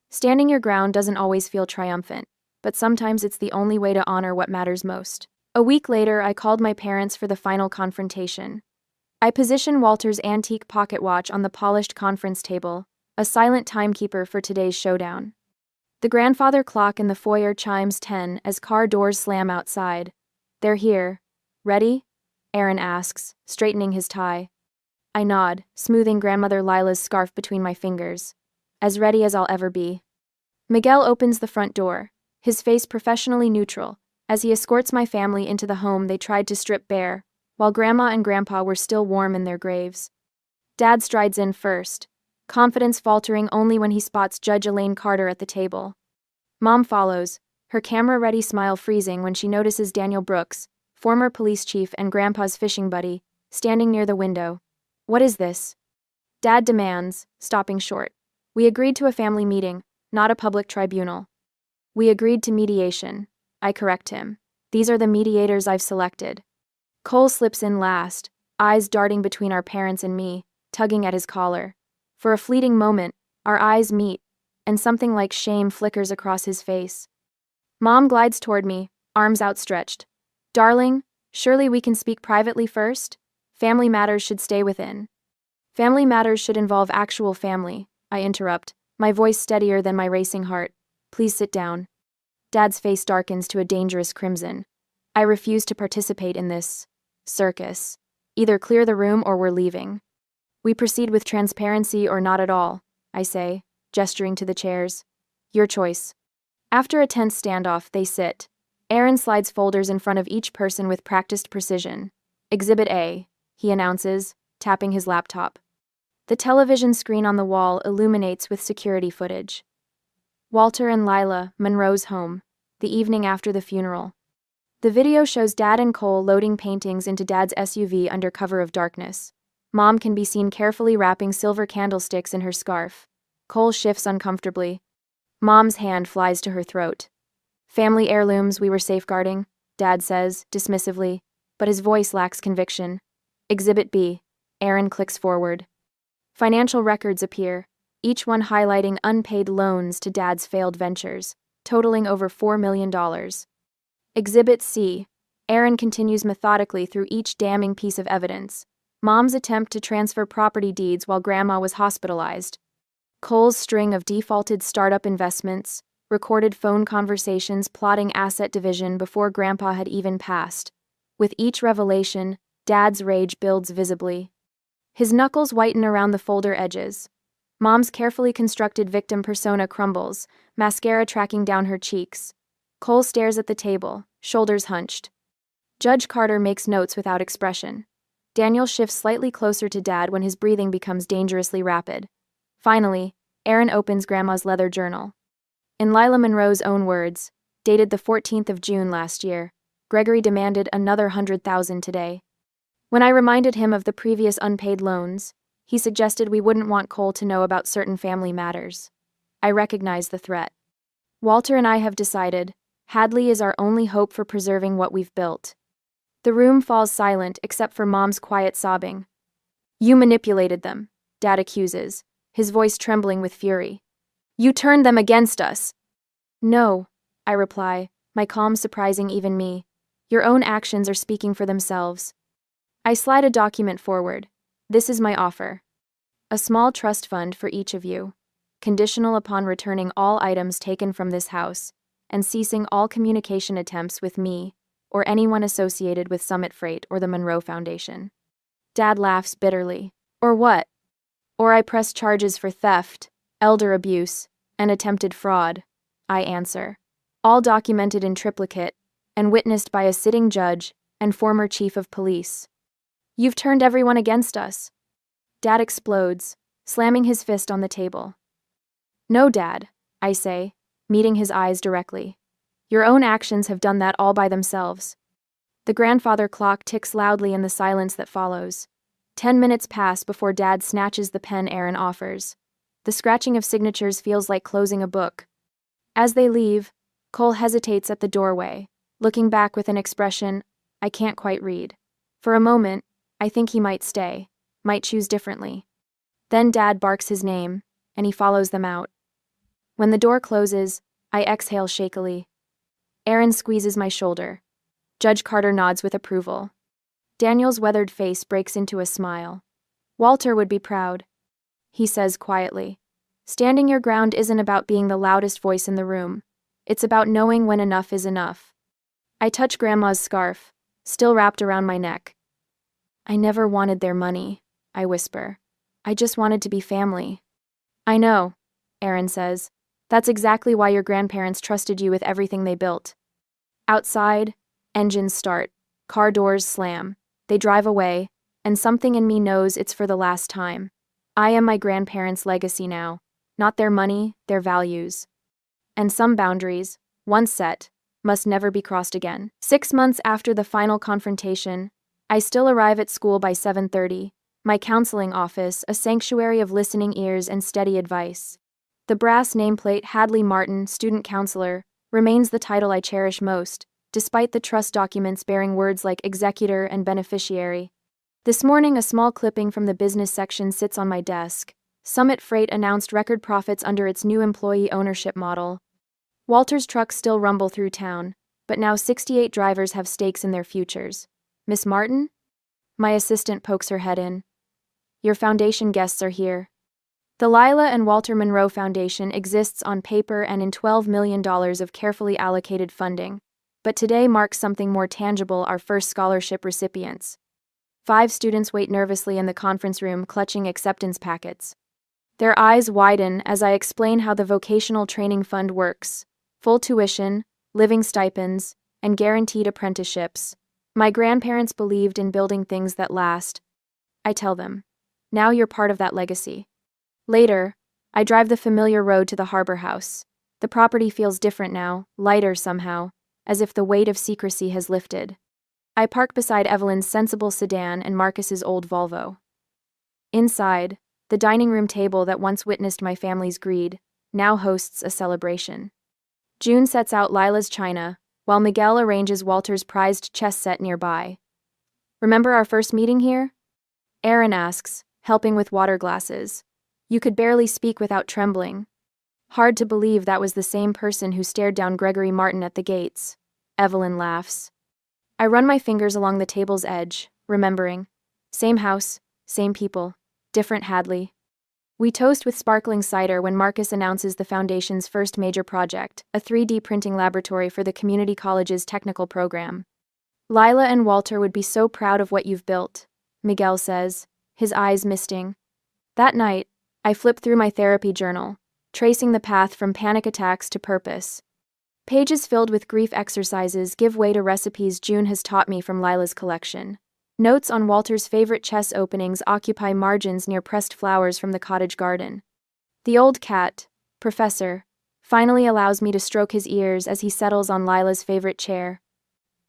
Standing your ground doesn't always feel triumphant, but sometimes it's the only way to honor what matters most. A week later, I called my parents for the final confrontation. I position Walter's antique pocket watch on the polished conference table, a silent timekeeper for today's showdown. The grandfather clock in the foyer chimes 10 as car doors slam outside. They're here. Ready? Aaron asks, straightening his tie. I nod, smoothing grandmother Lila's scarf between my fingers. As ready as I'll ever be. Miguel opens the front door, his face professionally neutral, as he escorts my family into the home they tried to strip bare, while Grandma and Grandpa were still warm in their graves. Dad strides in first, confidence faltering only when he spots Judge Elaine Carter at the table. Mom follows, her camera-ready smile freezing when she notices Daniel Brooks, former police chief and Grandpa's fishing buddy, standing near the window. What is this? Dad demands, stopping short. We agreed to a family meeting, not a public tribunal. We agreed to mediation. I correct him. These are the mediators I've selected. Cole slips in last, eyes darting between our parents and me, tugging at his collar. For a fleeting moment, our eyes meet, and something like shame flickers across his face. Mom glides toward me, arms outstretched. Darling, surely we can speak privately first? Family matters should stay within. Family matters should involve actual family, I interrupt, my voice steadier than my racing heart. Please sit down. Dad's face darkens to a dangerous crimson. I refuse to participate in this circus. Either clear the room or we're leaving. We proceed with transparency or not at all, I say, gesturing to the chairs. Your choice. After a tense standoff, they sit. Aaron slides folders in front of each person with practiced precision. Exhibit A, he announces, tapping his laptop. The television screen on the wall illuminates with security footage. Walter and Lila, Monroe's home, the evening after the funeral. The video shows Dad and Cole loading paintings into Dad's SUV under cover of darkness. Mom can be seen carefully wrapping silver candlesticks in her scarf. Cole shifts uncomfortably. Mom's hand flies to her throat. Family heirlooms we were safeguarding, Dad says, dismissively, but his voice lacks conviction. Exhibit B. Aaron clicks forward. Financial records appear, each one highlighting unpaid loans to Dad's failed ventures, totaling over $4 million. Exhibit C. Aaron continues methodically through each damning piece of evidence. Mom's attempt to transfer property deeds while Grandma was hospitalized. Cole's string of defaulted startup investments, recorded phone conversations plotting asset division before Grandpa had even passed. With each revelation, Dad's rage builds visibly. His knuckles whiten around the folder edges. Mom's carefully constructed victim persona crumbles, mascara tracking down her cheeks. Cole stares at the table, shoulders hunched. Judge Carter makes notes without expression. Daniel shifts slightly closer to Dad when his breathing becomes dangerously rapid. Finally, Aaron opens Grandma's leather journal. In Lila Monroe's own words, dated the 14th of June last year, Gregory demanded another $100,000 today. When I reminded him of the previous unpaid loans, he suggested we wouldn't want Cole to know about certain family matters. I recognize the threat. Walter and I have decided, Hadley is our only hope for preserving what we've built. The room falls silent except for Mom's quiet sobbing. You manipulated them, Dad accuses, his voice trembling with fury. You turned them against us. No, I reply, my calm surprising even me. Your own actions are speaking for themselves. I slide a document forward. This is my offer. A small trust fund for each of you, conditional upon returning all items taken from this house, and ceasing all communication attempts with me, or anyone associated with Summit Freight or the Monroe Foundation. Dad laughs bitterly. Or what? Or I press charges for theft, elder abuse, and attempted fraud, I answer. All documented in triplicate, and witnessed by a sitting judge and former chief of police. You've turned everyone against us. Dad explodes, slamming his fist on the table. No, Dad, I say, meeting his eyes directly. Your own actions have done that all by themselves. The grandfather clock ticks loudly in the silence that follows. 10 minutes pass before Dad snatches the pen Aaron offers. The scratching of signatures feels like closing a book. As they leave, Cole hesitates at the doorway, looking back with an expression I can't quite read. For a moment, I think he might stay, might choose differently. Then Dad barks his name, and he follows them out. When the door closes, I exhale shakily. Aaron squeezes my shoulder. Judge Carter nods with approval. Daniel's weathered face breaks into a smile. Walter would be proud, he says quietly. Standing your ground isn't about being the loudest voice in the room. It's about knowing when enough is enough. I touch Grandma's scarf, still wrapped around my neck. I never wanted their money, I whisper. I just wanted to be family. I know, Aaron says. That's exactly why your grandparents trusted you with everything they built. Outside, engines start, car doors slam, they drive away, and something in me knows it's for the last time. I am my grandparents' legacy now, not their money, their values. And some boundaries, once set, must never be crossed again. 6 months after the final confrontation, I still arrive at school by 7:30, my counseling office, a sanctuary of listening ears and steady advice. The brass nameplate Hadley Martin, student counselor, remains the title I cherish most, despite the trust documents bearing words like executor and beneficiary. This morning, a small clipping from the business section sits on my desk. Summit Freight announced record profits under its new employee ownership model. Walter's trucks still rumble through town, but now 68 drivers have stakes in their futures. Miss Martin? My assistant pokes her head in. Your foundation guests are here. The Lila and Walter Monroe Foundation exists on paper and in $12 million of carefully allocated funding, but today marks something more tangible: our first scholarship recipients. 5 students wait nervously in the conference room, clutching acceptance packets. Their eyes widen as I explain how the Vocational Training Fund works: full tuition, living stipends, and guaranteed apprenticeships. My grandparents believed in building things that last. I tell them, now you're part of that legacy. Later, I drive the familiar road to the harbor house. The property feels different now, lighter somehow, as if the weight of secrecy has lifted. I park beside Evelyn's sensible sedan and Marcus's old Volvo. Inside, the dining room table that once witnessed my family's greed now hosts a celebration. June sets out Lila's china, while Miguel arranges Walter's prized chess set nearby. Remember our first meeting here? Aaron asks, helping with water glasses. You could barely speak without trembling. Hard to believe that was the same person who stared down Gregory Martin at the gates. Evelyn laughs. I run my fingers along the table's edge, remembering. Same house, same people, different Hadley. We toast with sparkling cider when Marcus announces the Foundation's first major project, a 3D printing laboratory for the community college's technical program. Lila and Walter would be so proud of what you've built, Miguel says, his eyes misting. That night, I flip through my therapy journal, tracing the path from panic attacks to purpose. Pages filled with grief exercises give way to recipes June has taught me from Lila's collection. Notes on Walter's favorite chess openings occupy margins near pressed flowers from the cottage garden. The old cat, Professor, finally allows me to stroke his ears as he settles on Lila's favorite chair.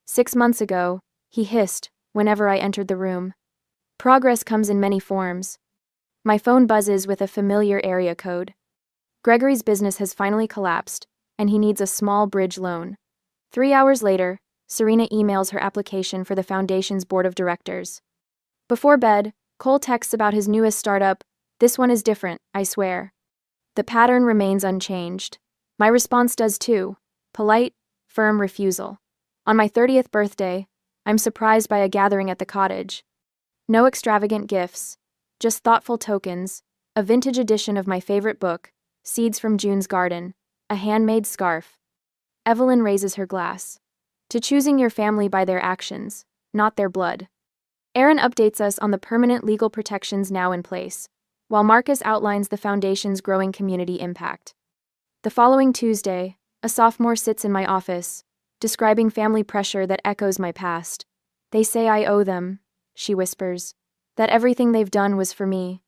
6 months ago, he hissed whenever I entered the room. Progress comes in many forms. My phone buzzes with a familiar area code. Gregory's business has finally collapsed, and he needs a small bridge loan. 3 hours later, Serena emails her application for the Foundation's board of directors. Before bed, Cole texts about his newest startup. This one is different, I swear. The pattern remains unchanged. My response does too. Polite, firm refusal. On my 30th birthday, I'm surprised by a gathering at the cottage. No extravagant gifts, just thoughtful tokens, a vintage edition of my favorite book, Seeds from June's Garden, a handmade scarf. Evelyn raises her glass. To choosing your family by their actions, not their blood. Aaron updates us on the permanent legal protections now in place, while Marcus outlines the Foundation's growing community impact. The following Tuesday, a sophomore sits in my office, describing family pressure that echoes my past. They say I owe them, she whispers, that everything they've done was for me.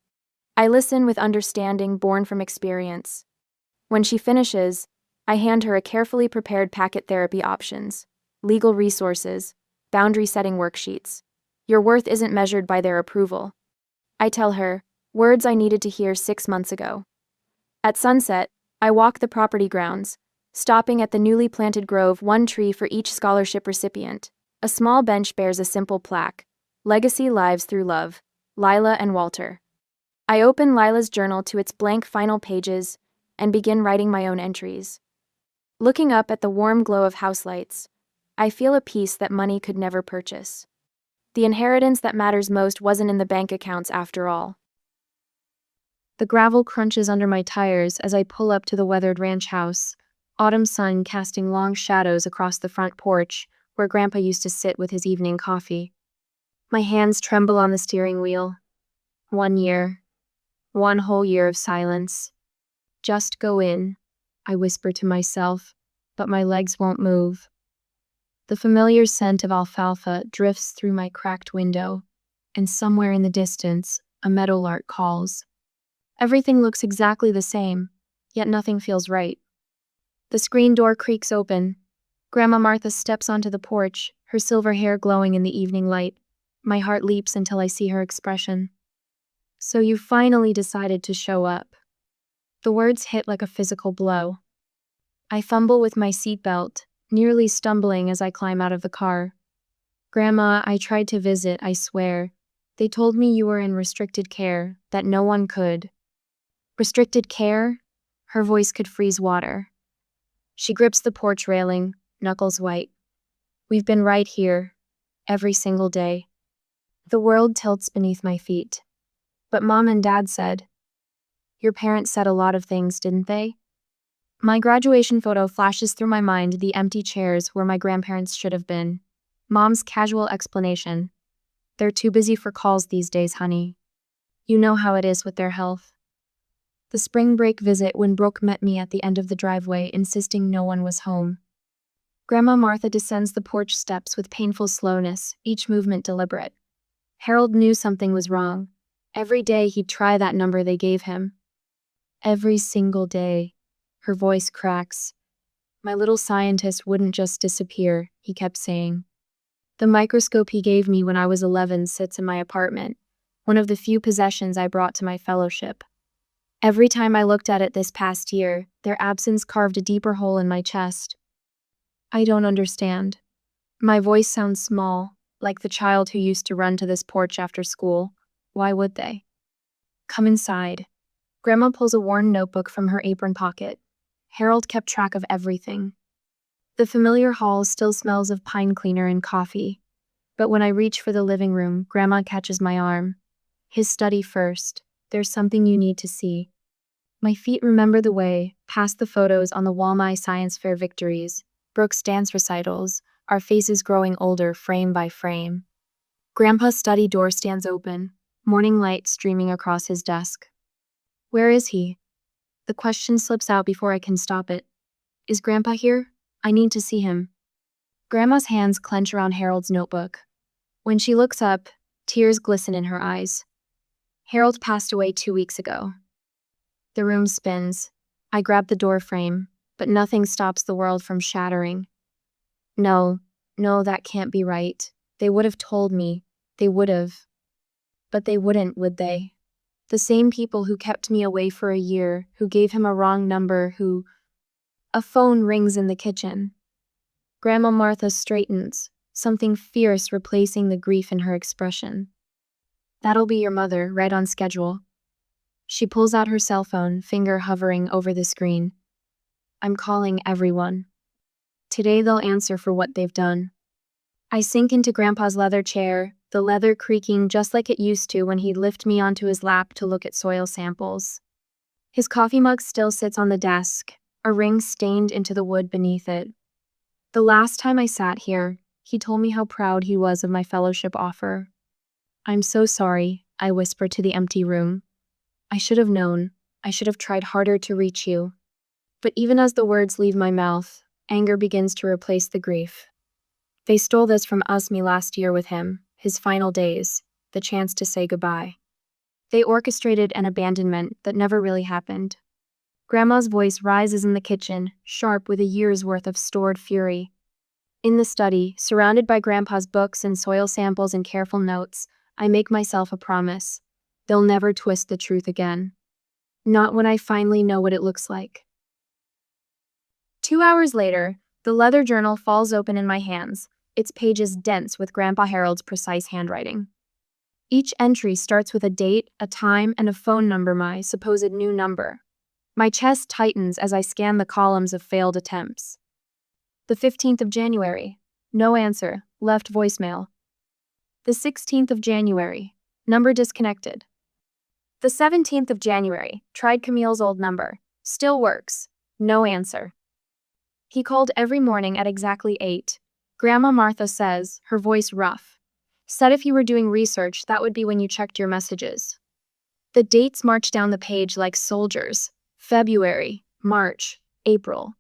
I listen with understanding born from experience. When she finishes, I hand her a carefully prepared packet: therapy options, legal resources, boundary-setting worksheets. Your worth isn't measured by their approval. I tell her, words I needed to hear 6 months ago. At sunset, I walk the property grounds, stopping at the newly planted grove, 1 tree for each scholarship recipient. A small bench bears a simple plaque: Legacy Lives Through Love, Lila and Walter. I open Lila's journal to its blank final pages and begin writing my own entries. Looking up at the warm glow of house lights, I feel a peace that money could never purchase. The inheritance that matters most wasn't in the bank accounts after all. The gravel crunches under my tires as I pull up to the weathered ranch house, autumn sun casting long shadows across the front porch where Grandpa used to sit with his evening coffee. My hands tremble on the steering wheel. 1 year. 1 whole year of silence. Just go in, I whisper to myself, but my legs won't move. The familiar scent of alfalfa drifts through my cracked window, and somewhere in the distance, a meadowlark calls. Everything looks exactly the same, yet nothing feels right. The screen door creaks open. Grandma Martha steps onto the porch, her silver hair glowing in the evening light. My heart leaps until I see her expression. So you finally decided to show up. The words hit like a physical blow. I fumble with my seatbelt, nearly stumbling as I climb out of the car. Grandma, I tried to visit, I swear. They told me you were in restricted care, that no one could. Restricted care? Her voice could freeze water. She grips the porch railing, knuckles white. We've been right here, every single day. The world tilts beneath my feet. But Mom and Dad said. Your parents said a lot of things, didn't they? My graduation photo flashes through my mind, the empty chairs where my grandparents should have been. Mom's casual explanation. They're too busy for calls these days, honey. You know how it is with their health. The spring break visit when Brooke met me at the end of the driveway, insisting no one was home. Grandma Martha descends the porch steps with painful slowness, each movement deliberate. Harold knew something was wrong. Every day he'd try that number they gave him. Every single day. Her voice cracks. My little scientist wouldn't just disappear, he kept saying. The microscope he gave me when I was 11 sits in my apartment, one of the few possessions I brought to my fellowship. Every time I looked at it this past year, their absence carved a deeper hole in my chest. I don't understand. My voice sounds small, like the child who used to run to this porch after school. Why would they? Come inside. Grandma pulls a worn notebook from her apron pocket. Harold kept track of everything. The familiar hall still smells of pine cleaner and coffee. But when I reach for the living room, Grandma catches my arm. His study first. There's something you need to see. My feet remember the way, past the photos on the wall, my science fair victories, Brooke's dance recitals, our faces growing older frame by frame. Grandpa's study door stands open, morning light streaming across his desk. Where is he? The question slips out before I can stop it. Is Grandpa here? I need to see him. Grandma's hands clench around Harold's notebook. When she looks up, tears glisten in her eyes. Harold passed away 2 weeks ago. The room spins. I grab the door frame, but nothing stops the world from shattering. No, that can't be right. They would have told me. They would have. But they wouldn't, would they? The same people who kept me away for a year, who gave him a wrong number, who... A phone rings in the kitchen. Grandma Martha straightens, something fierce replacing the grief in her expression. That'll be your mother, right on schedule. She pulls out her cell phone, finger hovering over the screen. I'm calling everyone. Today they'll answer for what they've done. I sink into Grandpa's leather chair, the leather creaking just like it used to when he'd lift me onto his lap to look at soil samples. His coffee mug still sits on the desk, a ring stained into the wood beneath it. The last time I sat here, he told me how proud he was of my fellowship offer. I'm so sorry, I whisper to the empty room. I should have known. I should have tried harder to reach you. But even as the words leave my mouth, anger begins to replace the grief. They stole this from me last year with him, his final days, the chance to say goodbye. They orchestrated an abandonment that never really happened. Grandma's voice rises in the kitchen, sharp with a year's worth of stored fury. In the study, surrounded by Grandpa's books and soil samples and careful notes, I make myself a promise. They'll never twist the truth again. Not when I finally know what it looks like. 2 hours later, the leather journal falls open in my hands, its pages dense with Grandpa Harold's precise handwriting. Each entry starts with a date, a time, and a phone number, my supposed new number. My chest tightens as I scan the columns of failed attempts. The 15th of January. No answer. Left voicemail. The 16th of January. Number disconnected. The 17th of January, tried Camille's old number. Still works. No answer. He called every morning at exactly 8. Grandma Martha says, her voice rough. Said if you were doing research, that would be when you checked your messages. The dates march down the page like soldiers. February, March, April.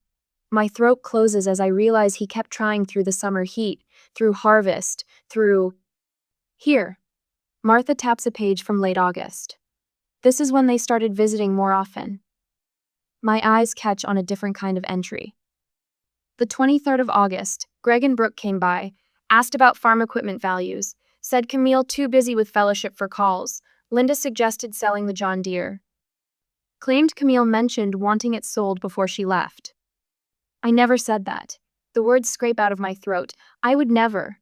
My throat closes as I realize he kept trying through the summer heat, through harvest, through... Here. Martha taps a page from late August. This is when they started visiting more often. My eyes catch on a different kind of entry. The 23rd of August, Greg and Brooke came by, asked about farm equipment values, said Camille too busy with fellowship for calls. Linda suggested selling the John Deere. Claimed Camille mentioned wanting it sold before she left. I never said that. The words scrape out of my throat. I would never.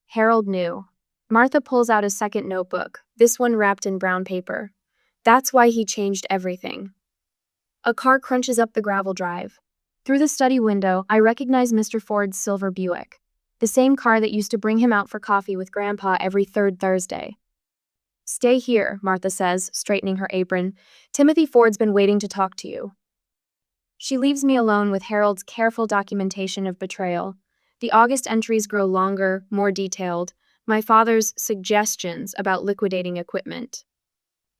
Harold knew. Martha pulls out a second notebook, this one wrapped in brown paper. That's why he changed everything. A car crunches up the gravel drive. Through the study window, I recognize Mr. Ford's silver Buick, the same car that used to bring him out for coffee with Grandpa every third Thursday. Stay here, Martha says, straightening her apron. Timothy Ford's been waiting to talk to you. She leaves me alone with Harold's careful documentation of betrayal. The August entries grow longer, more detailed. My father's suggestions about liquidating equipment.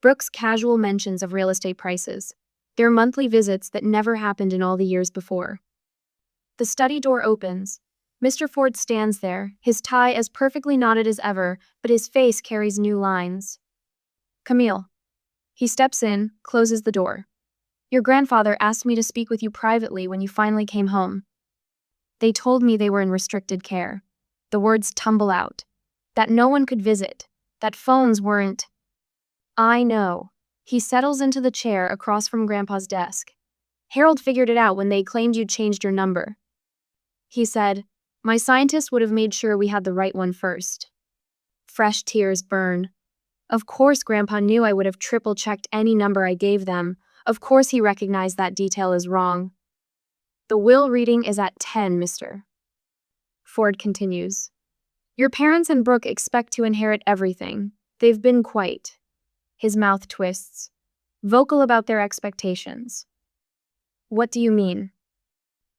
Brooke's casual mentions of real estate prices. Their monthly visits that never happened in all the years before. The study door opens. Mr. Ford stands there, his tie as perfectly knotted as ever, but his face carries new lines. Camille. He steps in, closes the door. Your grandfather asked me to speak with you privately when you finally came home. They told me they were in restricted care. The words tumble out. That no one could visit. That phones weren't. I know. He settles into the chair across from Grandpa's desk. Harold figured it out when they claimed you'd changed your number. He said, my scientist would have made sure we had the right one first. Fresh tears burn. Of course Grandpa knew I would have triple-checked any number I gave them. Of course he recognized that detail as wrong. The will reading is at 10, Mr. Ford continues. Your parents and Brooke expect to inherit everything. They've been quite. His mouth twists. Vocal about their expectations. What do you mean?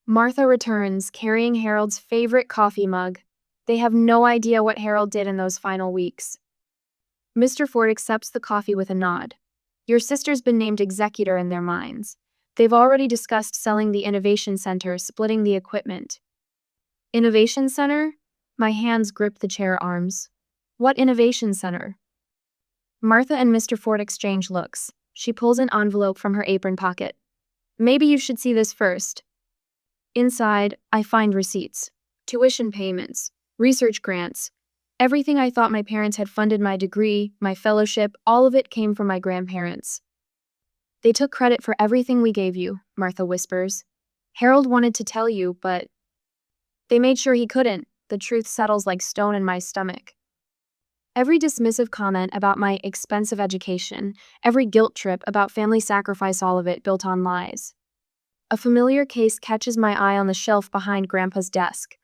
Martha returns, carrying Harold's favorite coffee mug. They have no idea what Harold did in those final weeks. Mr. Ford accepts the coffee with a nod. Your sister's been named executor in their minds. They've already discussed selling the Innovation Center, splitting the equipment. Innovation Center? My hands grip the chair arms. What Innovation Center? Martha and Mr. Ford exchange looks. She pulls an envelope from her apron pocket. Maybe you should see this first. Inside, I find receipts, tuition payments, research grants. Everything I thought my parents had funded my degree, my fellowship, all of it came from my grandparents. They took credit for everything we gave you, Martha whispers. Harold wanted to tell you, but they made sure he couldn't. The truth settles like stone in my stomach. Every dismissive comment about my expensive education, every guilt trip about family sacrifice, all of it built on lies. A familiar case catches my eye on the shelf behind Grandpa's desk.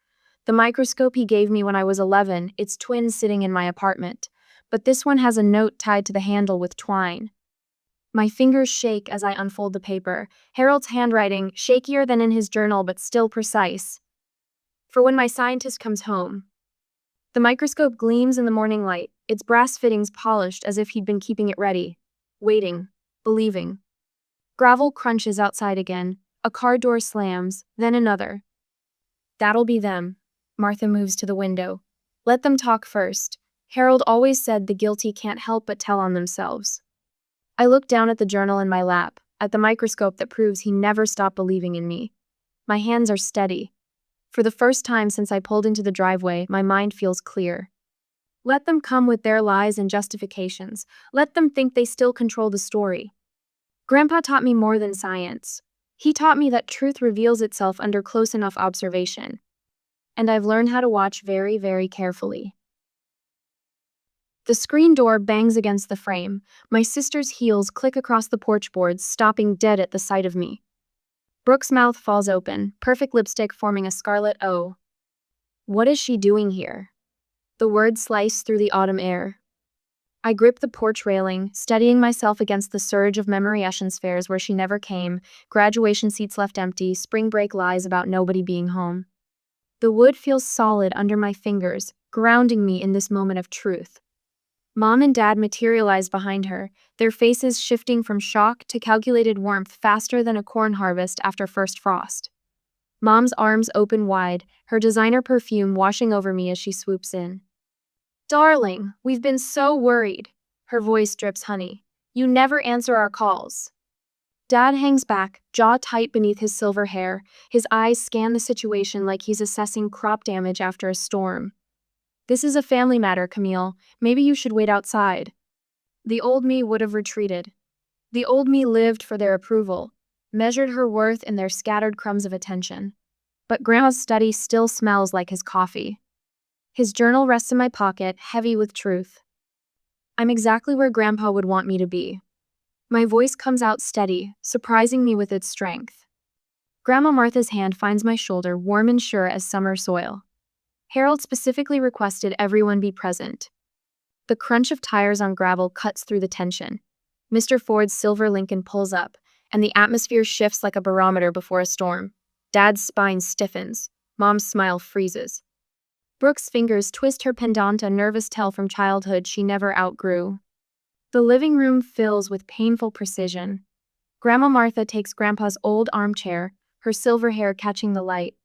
The microscope he gave me when I was 11, its twin sitting in my apartment. But this one has a note tied to the handle with twine. My fingers shake as I unfold the paper. Harold's handwriting, shakier than in his journal but still precise. For when my scientist comes home. The microscope gleams in the morning light, its brass fittings polished as if he'd been keeping it ready. Waiting. Believing. Gravel crunches outside again. A car door slams, then another. That'll be them. Martha moves to the window. Let them talk first. Harold always said the guilty can't help but tell on themselves. I look down at the journal in my lap, at the microscope that proves he never stopped believing in me. My hands are steady. For the first time since I pulled into the driveway, my mind feels clear. Let them come with their lies and justifications. Let them think they still control the story. Grandpa taught me more than science. He taught me that truth reveals itself under close enough observation. And I've learned how to watch very, very carefully. The screen door bangs against the frame. My sister's heels click across the porch boards, stopping dead at the sight of me. Brooke's mouth falls open, perfect lipstick forming a scarlet O. What is she doing here? The words slice through the autumn air. I grip the porch railing, steadying myself against the surge of memory. Eshen's fairs where she never came, graduation seats left empty, spring break lies about nobody being home. The wood feels solid under my fingers, grounding me in this moment of truth. Mom and Dad materialize behind her, their faces shifting from shock to calculated warmth faster than a corn harvest after first frost. Mom's arms open wide, her designer perfume washing over me as she swoops in. "Darling, we've been so worried." Her voice drips honey. "You never answer our calls." Dad hangs back, jaw tight beneath his silver hair. His eyes scan the situation like he's assessing crop damage after a storm. "This is a family matter, Camille. Maybe you should wait outside." The old me would have retreated. The old me lived for their approval, measured her worth in their scattered crumbs of attention. But Grandma's study still smells like his coffee. His journal rests in my pocket, heavy with truth. I'm exactly where Grandpa would want me to be. My voice comes out steady, surprising me with its strength. Grandma Martha's hand finds my shoulder, warm and sure as summer soil. Harold specifically requested everyone be present. The crunch of tires on gravel cuts through the tension. Mr. Ford's silver Lincoln pulls up, and the atmosphere shifts like a barometer before a storm. Dad's spine stiffens. Mom's smile freezes. Brooke's fingers twist her pendant, a nervous tell from childhood she never outgrew. The living room fills with painful precision. Grandma Martha takes Grandpa's old armchair, her silver hair catching the light.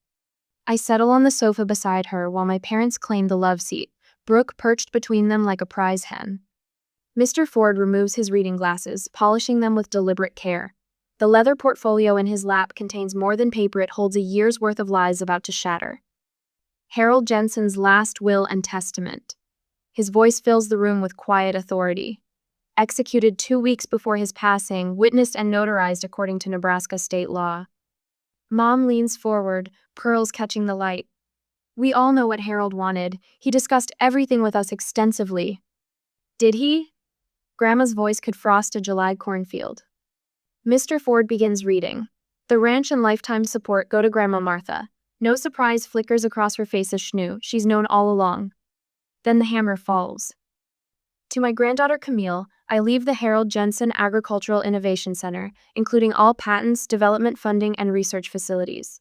I settle on the sofa beside her while my parents claim the love seat, Brooke perched between them like a prize hen. Mr. Ford removes his reading glasses, polishing them with deliberate care. The leather portfolio in his lap contains more than paper. It holds a year's worth of lies about to shatter. Harold Jensen's last will and testament. His voice fills the room with quiet authority. Executed 2 weeks before his passing, witnessed and notarized according to Nebraska state law. Mom leans forward, pearls catching the light. We all know what Harold wanted. He discussed everything with us extensively. Did he? Grandma's voice could frost a July cornfield. Mr. Ford begins reading. The ranch and lifetime support go to Grandma Martha. No surprise flickers across her face as Schnoo. She's known all along. Then the hammer falls. To my granddaughter Camille, I leave the Harold Jensen Agricultural Innovation Center, including all patents, development funding, and research facilities.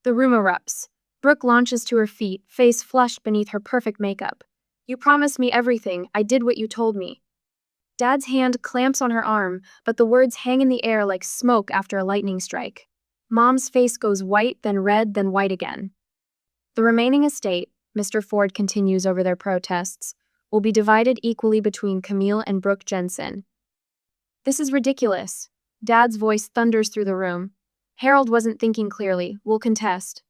The room erupts. Brooke launches to her feet, face flushed beneath her perfect makeup. You promised me everything. I did what you told me. Dad's hand clamps on her arm, but the words hang in the air like smoke after a lightning strike. Mom's face goes white, then red, then white again. The remaining estate, Mr. Ford continues over their protests, will be divided equally between Camille and Brooke Jensen. This is ridiculous. Dad's voice thunders through the room. Harold wasn't thinking clearly. We'll contest.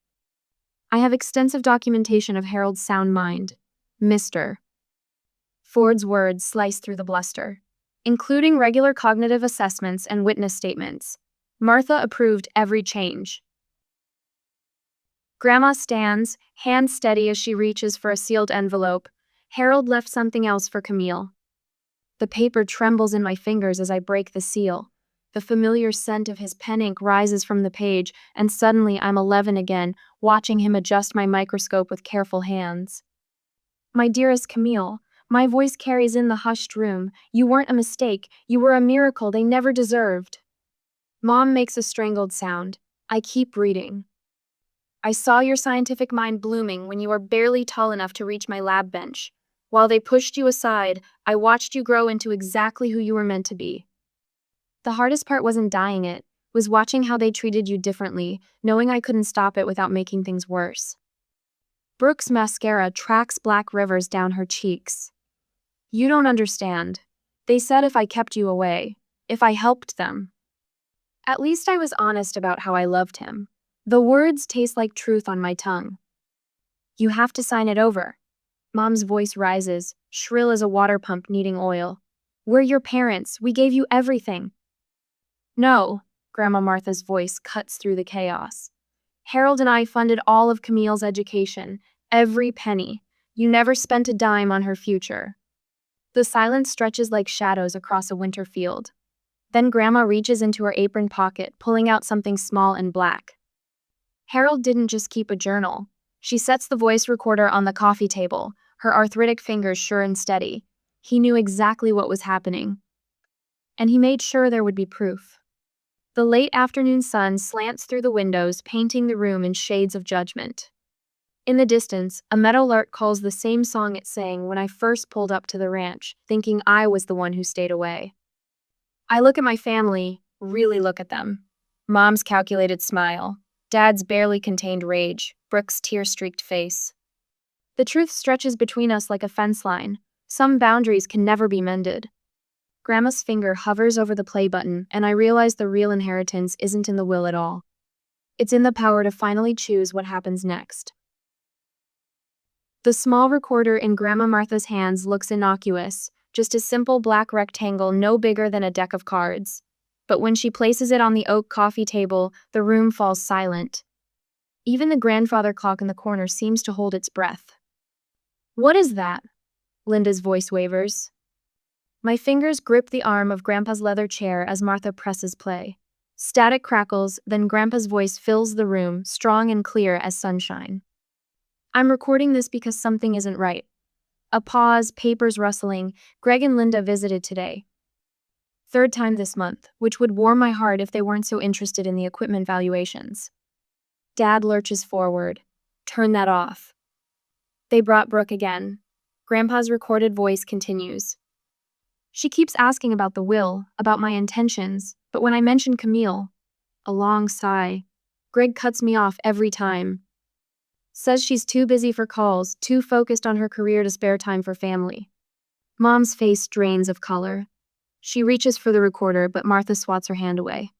I have extensive documentation of Harold's sound mind. Mr. Ford's words slice through the bluster, including regular cognitive assessments and witness statements. Martha approved every change. Grandma stands, hand steady as she reaches for a sealed envelope. Harold left something else for Camille. The paper trembles in my fingers as I break the seal. The familiar scent of his pen ink rises from the page, and suddenly I'm 11 again, watching him adjust my microscope with careful hands. My dearest Camille, my voice carries in the hushed room. You weren't a mistake. You were a miracle they never deserved. Mom makes a strangled sound. I keep reading. I saw your scientific mind blooming when you were barely tall enough to reach my lab bench. While they pushed you aside, I watched you grow into exactly who you were meant to be. The hardest part wasn't dying, it was watching how they treated you differently, knowing I couldn't stop it without making things worse. Brooke's mascara tracks black rivers down her cheeks. You don't understand. They said if I kept you away, if I helped them. At least I was honest about how I loved him. The words taste like truth on my tongue. You have to sign it over. Mom's voice rises, shrill as a water pump needing oil. We're your parents. We gave you everything. No, Grandma Martha's voice cuts through the chaos. Harold and I funded all of Camille's education, every penny. You never spent a dime on her future. The silence stretches like shadows across a winter field. Then Grandma reaches into her apron pocket, pulling out something small and black. Harold didn't just keep a journal. She sets the voice recorder on the coffee table, her arthritic fingers sure and steady. He knew exactly what was happening, and he made sure there would be proof. The late afternoon sun slants through the windows, painting the room in shades of judgment. In the distance, a meadowlark calls the same song it sang when I first pulled up to the ranch, thinking I was the one who stayed away. I look at my family, really look at them. Mom's calculated smile, Dad's barely contained rage, Brooke's tear-streaked face. The truth stretches between us like a fence line. Some boundaries can never be mended. Grandma's finger hovers over the play button, and I realize the real inheritance isn't in the will at all. It's in the power to finally choose what happens next. The small recorder in Grandma Martha's hands looks innocuous, just a simple black rectangle no bigger than a deck of cards. But when she places it on the oak coffee table, the room falls silent. Even the grandfather clock in the corner seems to hold its breath. "What is that?" Linda's voice wavers. My fingers grip the arm of Grandpa's leather chair as Martha presses play. Static crackles, then Grandpa's voice fills the room, strong and clear as sunshine. "I'm recording this because something isn't right." A pause, papers rustling. "Greg and Linda visited today. Third time this month, which would warm my heart if they weren't so interested in the equipment valuations." Dad lurches forward. "Turn that off." "They brought Brooke again." Grandpa's recorded voice continues. "She keeps asking about the will, about my intentions, but when I mention Camille," a long sigh, "Greg cuts me off every time. Says she's too busy for calls, too focused on her career to spare time for family." Mom's face drains of color. She reaches for the recorder, but Martha swats her hand away.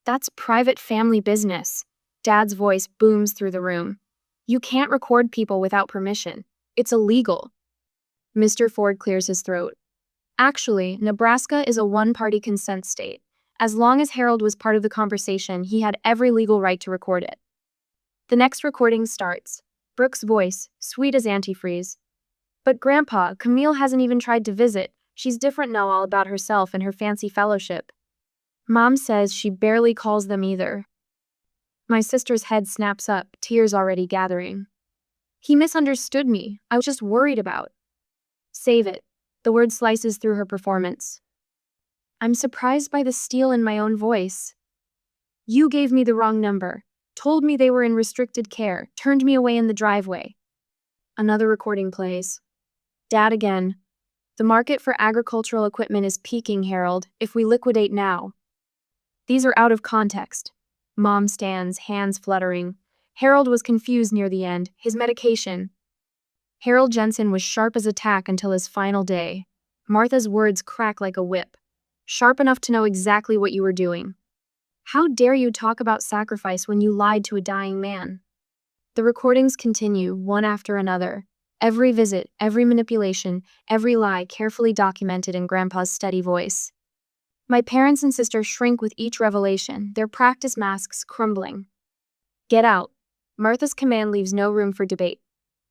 "That's private family business." Dad's voice booms through the room. "You can't record people without permission. It's illegal." Mr. Ford clears his throat. "Actually, Nebraska is a one-party consent state. As long as Harold was part of the conversation, he had every legal right to record it." The next recording starts. Brooke's voice, sweet as antifreeze. "But Grandpa, Camille hasn't even tried to visit. She's different now, all about herself and her fancy fellowship." Mom says she barely calls them either. My sister's head snaps up, tears already gathering. "He misunderstood me. I was just worried about." "Save it." The word slices through her performance. "I'm surprised by the steel in my own voice. You gave me the wrong number, told me they were in restricted care, turned me away in the driveway." Another recording plays. Dad again. "The market for agricultural equipment is peaking, Harold, if we liquidate now." These are out of context. Mom stands, hands fluttering. "Harold was confused near the end. His medication." Harold Jensen was sharp as a tack until his final day. Martha's words crack like a whip. "Sharp enough to know exactly what you were doing. How dare you talk about sacrifice when you lied to a dying man?" The recordings continue, one after another. Every visit, every manipulation, every lie carefully documented in Grandpa's steady voice. My parents and sister shrink with each revelation, their practice masks crumbling. "Get out." Martha's command leaves no room for debate.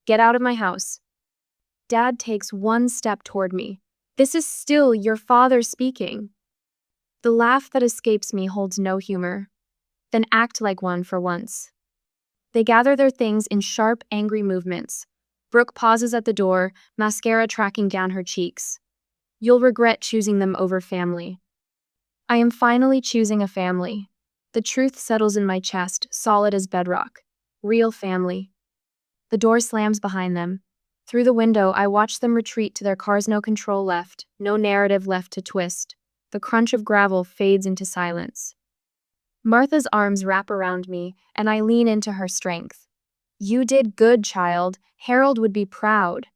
"Get out of my house." Dad takes one step toward me. "This is still your father speaking." The laugh that escapes me holds no humor. "Then act like one for once." They gather their things in sharp, angry movements. Brooke pauses at the door, mascara tracking down her cheeks. "You'll regret choosing them over family." I am finally choosing a family. The truth settles in my chest, solid as bedrock. Real family. The door slams behind them. Through the window, I watch them retreat to their cars, no control left, no narrative left to twist. The crunch of gravel fades into silence. Martha's arms wrap around me, and I lean into her strength. "You did good, child. Harold would be proud."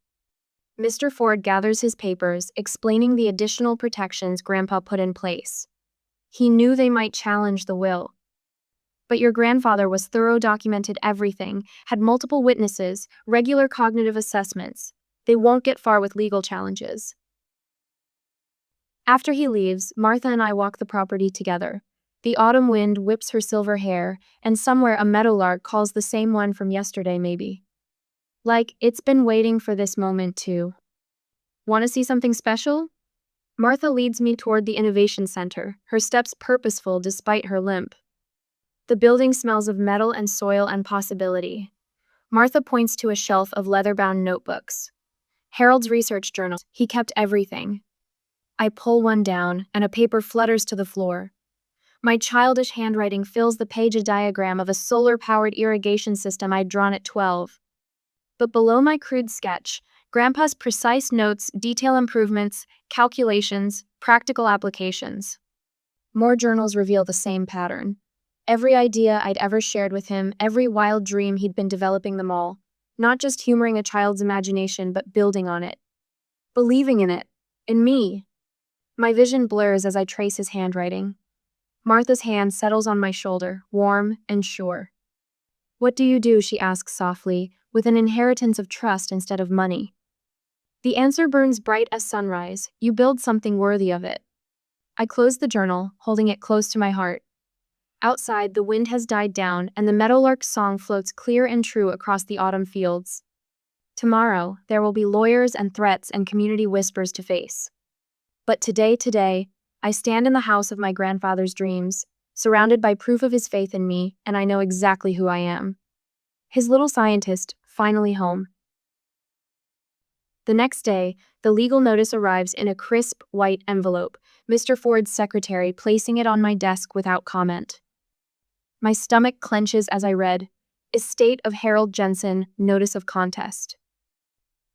Mr. Ford gathers his papers, explaining the additional protections Grandpa put in place. He knew they might challenge the will. "But your grandfather was thorough, documented everything, had multiple witnesses, regular cognitive assessments. They won't get far with legal challenges." After he leaves, Martha and I walk the property together. The autumn wind whips her silver hair, and somewhere a meadowlark calls the same one from yesterday, maybe. Like, it's been waiting for this moment too. "Want to see something special?" Martha leads me toward the Innovation Center, her steps purposeful despite her limp. The building smells of metal and soil and possibility. Martha points to a shelf of leather-bound notebooks. Harold's research journal. He kept everything. I pull one down, and a paper flutters to the floor. My childish handwriting fills the page, a diagram of a solar-powered irrigation system I'd drawn at 12. But below my crude sketch, Grandpa's precise notes, detail improvements, calculations, practical applications. More journals reveal the same pattern. Every idea I'd ever shared with him, every wild dream he'd been developing them all. Not just humoring a child's imagination, but building on it. Believing in it. In me. My vision blurs as I trace his handwriting. Martha's hand settles on my shoulder, warm and sure. "What do you do?" she asks softly, with an inheritance of trust instead of money. The answer burns bright as sunrise. "You build something worthy of it." I close the journal, holding it close to my heart. Outside, the wind has died down, and the meadowlark's song floats clear and true across the autumn fields. Tomorrow, there will be lawyers and threats and community whispers to face. But today, I stand in the house of my grandfather's dreams, surrounded by proof of his faith in me, and I know exactly who I am. His little scientist, finally home. The next day, the legal notice arrives in a crisp, white envelope, Mr. Ford's secretary placing it on my desk without comment. My stomach clenches as I read, "Estate of Harold Jensen, Notice of Contest."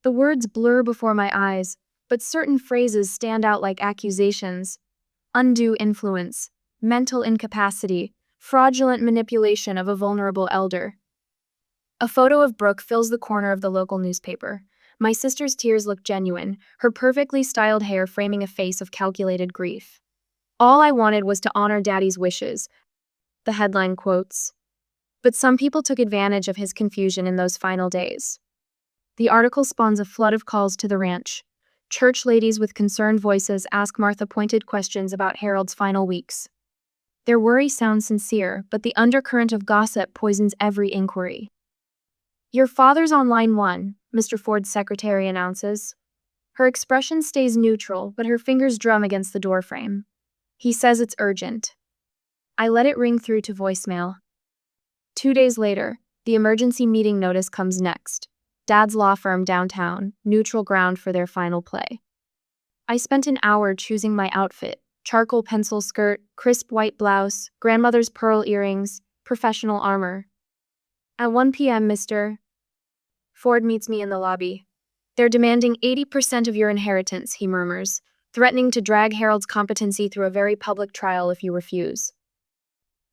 The words blur before my eyes, but certain phrases stand out like accusations. Undue influence, mental incapacity, fraudulent manipulation of a vulnerable elder. A photo of Brooke fills the corner of the local newspaper. My sister's tears look genuine, her perfectly styled hair framing a face of calculated grief. "All I wanted was to honor Daddy's wishes," the headline quotes. But some people took advantage of his confusion in those final days. The article spawns a flood of calls to the ranch. Church ladies with concerned voices ask Martha pointed questions about Harold's final weeks. Their worry sounds sincere, but the undercurrent of gossip poisons every inquiry. "Your father's on line 1, Mr. Ford's secretary announces. Her expression stays neutral, but her fingers drum against the doorframe. "He says it's urgent." I let it ring through to voicemail. 2 days later, the emergency meeting notice comes next. Dad's law firm downtown, neutral ground for their final play. I spent an hour choosing my outfit: charcoal pencil skirt, crisp white blouse, grandmother's pearl earrings, professional armor. At 1 p.m., Mr. Ford meets me in the lobby. "They're demanding 80% of your inheritance," he murmurs, threatening to drag Harold's competency through a very public trial if you refuse.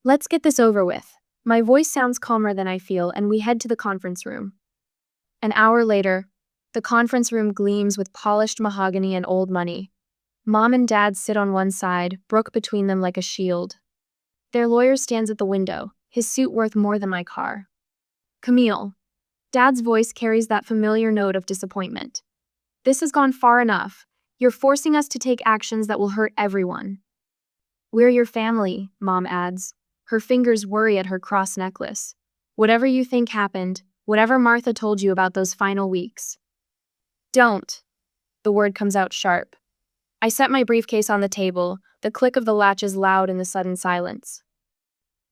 "Let's get this over with." My voice sounds calmer than I feel, and we head to the conference room. An hour later, the conference room gleams with polished mahogany and old money. Mom and Dad sit on one side, Brooke between them like a shield. Their lawyer stands at the window, his suit worth more than my car. "Camille." Dad's voice carries that familiar note of disappointment. "This has gone far enough. You're forcing us to take actions that will hurt everyone." "We're your family," Mom adds. Her fingers worry at her cross necklace. "Whatever you think happened, whatever Martha told you about those final weeks." "Don't." The word comes out sharp. I set my briefcase on the table, the click of the latches loud in the sudden silence.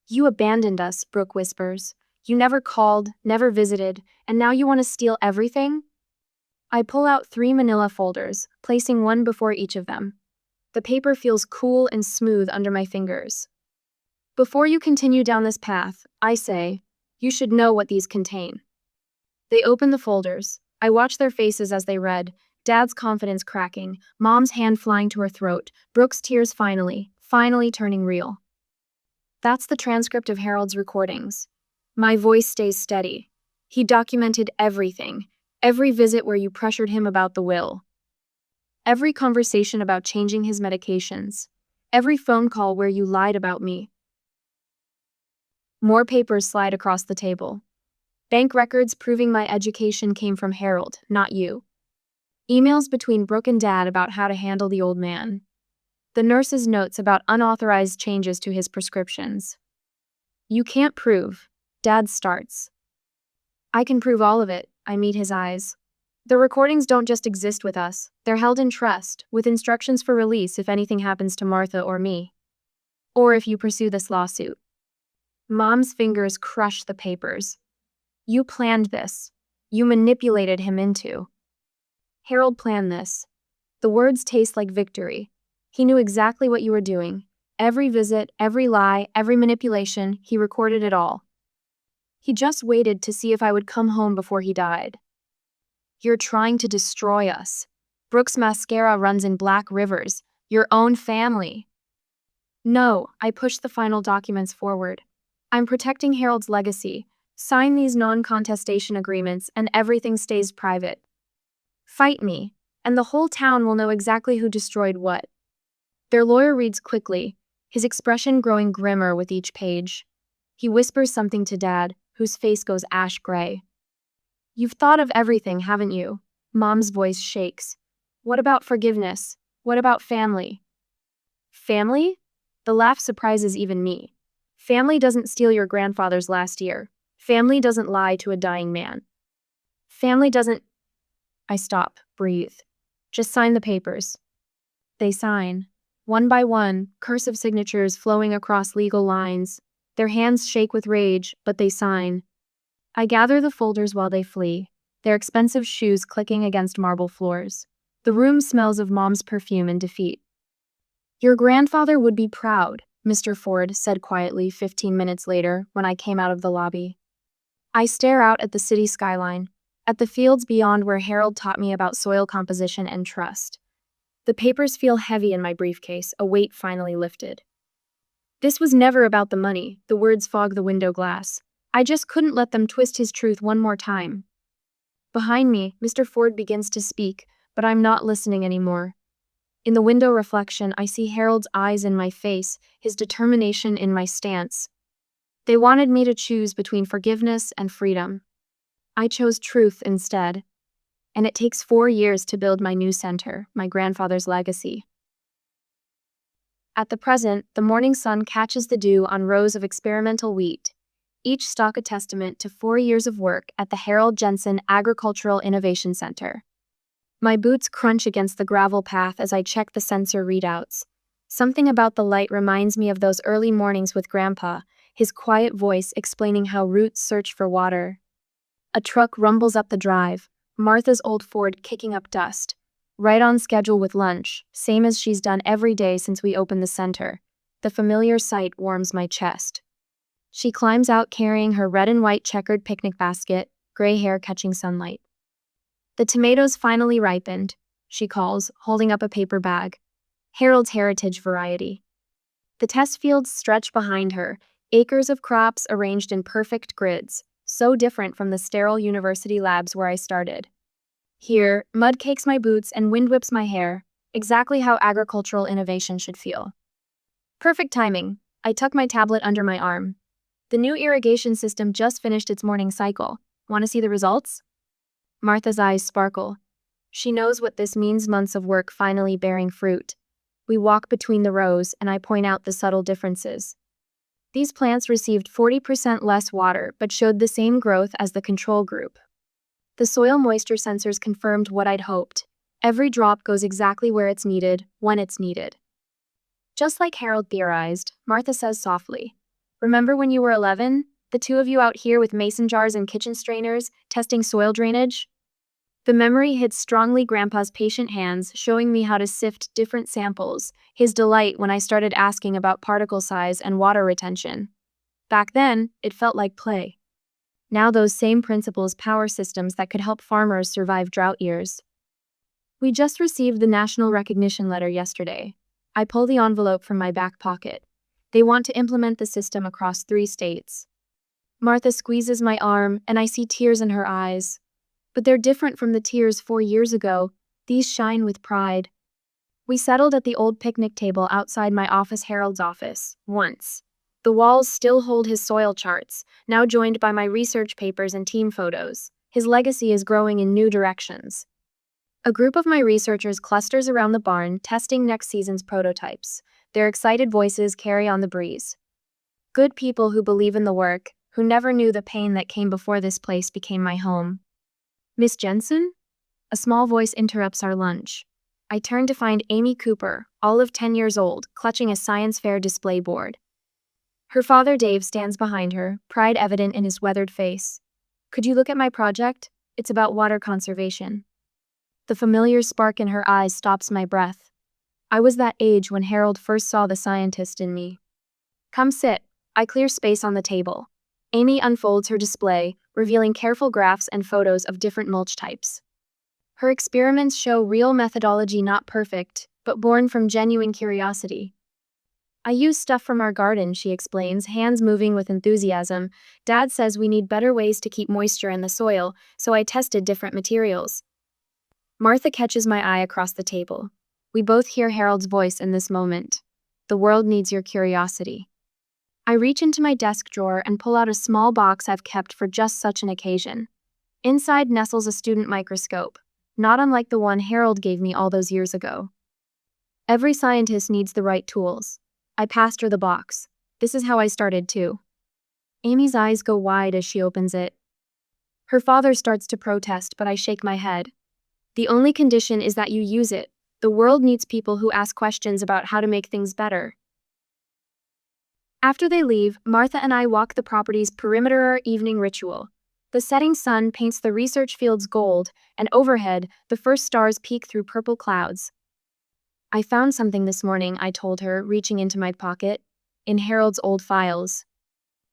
"You abandoned us," Brooke whispers. "You never called, never visited, and now you want to steal everything?" I pull out 3 manila folders, placing one before each of them. The paper feels cool and smooth under my fingers. "Before you continue down this path," I say, "you should know what these contain." They open the folders. I watch their faces as they read, Dad's confidence cracking, Mom's hand flying to her throat, Brooke's tears finally turning real. That's the transcript of Harold's recordings. My voice stays steady. He documented everything, every visit where you pressured him about the will, every conversation about changing his medications, every phone call where you lied about me. More papers slide across the table. Bank records proving my education came from Harold, not you. Emails between Brooke and Dad about how to handle the old man. The nurse's notes about unauthorized changes to his prescriptions. "You can't prove," Dad starts. "I can prove all of it," I meet his eyes. "The recordings don't just exist with us, they're held in trust, with instructions for release if anything happens to Martha or me. Or if you pursue this lawsuit." Mom's fingers crush the papers. "You planned this. You manipulated him into." Harold planned this. The words taste like victory. He knew exactly what you were doing. Every visit, every lie, every manipulation, he recorded it all. He just waited to see if I would come home before he died. You're trying to destroy us. Brooke's mascara runs in black rivers. Your own family. No, I pushed the final documents forward. I'm protecting Harold's legacy. Sign these non-contestation agreements and everything stays private. Fight me, and the whole town will know exactly who destroyed what. Their lawyer reads quickly, his expression growing grimmer with each page. He whispers something to Dad, whose face goes ash gray. You've thought of everything, haven't you? Mom's voice shakes. What about forgiveness? What about family? Family? The laugh surprises even me. Family doesn't steal your grandfather's last year. Family doesn't lie to a dying man. Family doesn't... I stop, breathe. Just sign the papers. They sign. One by one, cursive signatures flowing across legal lines. Their hands shake with rage, but they sign. I gather the folders while they flee, their expensive shoes clicking against marble floors. The room smells of Mom's perfume and defeat. Your grandfather would be proud, Mr. Ford said quietly 15 minutes later when I came out of the lobby. I stare out at the city skyline, at the fields beyond where Harold taught me about soil composition and trust. The papers feel heavy in my briefcase, a weight finally lifted. This was never about the money, the words fog the window glass. I just couldn't let them twist his truth one more time. Behind me, Mr. Ford begins to speak, but I'm not listening anymore. In the window reflection, I see Harold's eyes in my face, his determination in my stance. They wanted me to choose between forgiveness and freedom. I chose truth instead. And it takes 4 years to build my new center, my grandfather's legacy. At the present, the morning sun catches the dew on rows of experimental wheat, each stalk a testament to 4 years of work at the Harold Jensen Agricultural Innovation Center. My boots crunch against the gravel path as I check the sensor readouts. Something about the light reminds me of those early mornings with Grandpa, his quiet voice explaining how roots search for water. A truck rumbles up the drive, Martha's old Ford kicking up dust. Right on schedule with lunch, same as she's done every day since we opened the center. The familiar sight warms my chest. She climbs out carrying her red and white checkered picnic basket, gray hair catching sunlight. The tomatoes finally ripened, she calls, holding up a paper bag. Harold's heritage variety. The test fields stretch behind her, acres of crops arranged in perfect grids, so different from the sterile university labs where I started. Here, mud cakes my boots and wind whips my hair, exactly how agricultural innovation should feel. Perfect timing. I tuck my tablet under my arm. The new irrigation system just finished its morning cycle. Want to see the results? Martha's eyes sparkle. She knows what this means, months of work finally bearing fruit. We walk between the rows and I point out the subtle differences. These plants received 40% less water but showed the same growth as the control group. The soil moisture sensors confirmed what I'd hoped. Every drop goes exactly where it's needed, when it's needed. Just like Harold theorized, Martha says softly, "Remember when you were 11? The two of you out here with mason jars and kitchen strainers, testing soil drainage?" The memory hits strongly Grandpa's patient hands, showing me how to sift different samples, his delight when I started asking about particle size and water retention. Back then, it felt like play. Now those same principles power systems that could help farmers survive drought years. We just received the national recognition letter yesterday. I pull the envelope from my back pocket. They want to implement the system across 3 states. Martha squeezes my arm, and I see tears in her eyes. But they're different from the tears 4 years ago. These shine with pride. We settled at the old picnic table outside my office, Harold's office, once. The walls still hold his soil charts, now joined by my research papers and team photos. His legacy is growing in new directions. A group of my researchers clusters around the barn, testing next season's prototypes. Their excited voices carry on the breeze. Good people who believe in the work, who never knew the pain that came before this place became my home. "Miss Jensen?" A small voice interrupts our lunch. I turn to find Amy Cooper, all of 10 years old, clutching a science fair display board. Her father Dave stands behind her, pride evident in his weathered face. "Could you look at my project? It's about water conservation." The familiar spark in her eyes stops my breath. I was that age when Harold first saw the scientist in me. Come sit. I clear space on the table. Amy unfolds her display, revealing careful graphs and photos of different mulch types. Her experiments show real methodology, not perfect, but born from genuine curiosity. I use stuff from our garden, she explains, hands moving with enthusiasm. Dad says we need better ways to keep moisture in the soil, so I tested different materials. Martha catches my eye across the table. We both hear Harold's voice in this moment. The world needs your curiosity. I reach into my desk drawer and pull out a small box I've kept for just such an occasion. Inside nestles a student microscope, not unlike the one Harold gave me all those years ago. Every scientist needs the right tools. I passed her the box. This is how I started too. Amy's eyes go wide as she opens it. Her father starts to protest, but I shake my head. The only condition is that you use it. The world needs people who ask questions about how to make things better. After they leave, Martha and I walk the property's perimeter evening ritual. The setting sun paints the research fields gold, and overhead, the first stars peek through purple clouds. I found something this morning, I told her, reaching into my pocket. In Harold's old files.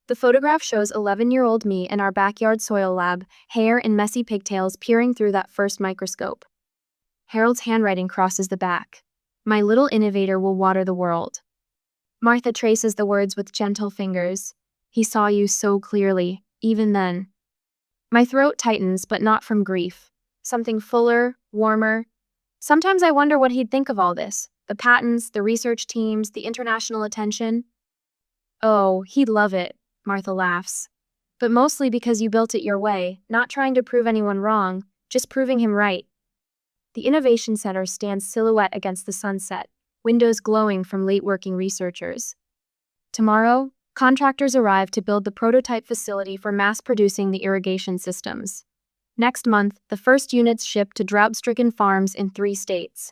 The photograph shows 11-year-old me in our backyard soil lab, hair in messy pigtails peering through that first microscope. Harold's handwriting crosses the back. My little innovator will water the world. Martha traces the words with gentle fingers. He saw you so clearly, even then. My throat tightens, but not from grief. Something fuller, warmer. Sometimes I wonder what he'd think of all this. The patents, the research teams, the international attention. Oh, he'd love it, Martha laughs. But mostly because you built it your way, not trying to prove anyone wrong, just proving him right. The Innovation Center stands silhouette against the sunset, windows glowing from late-working researchers. Tomorrow, contractors arrive to build the prototype facility for mass-producing the irrigation systems. Next month, the first units ship to drought-stricken farms in 3 states.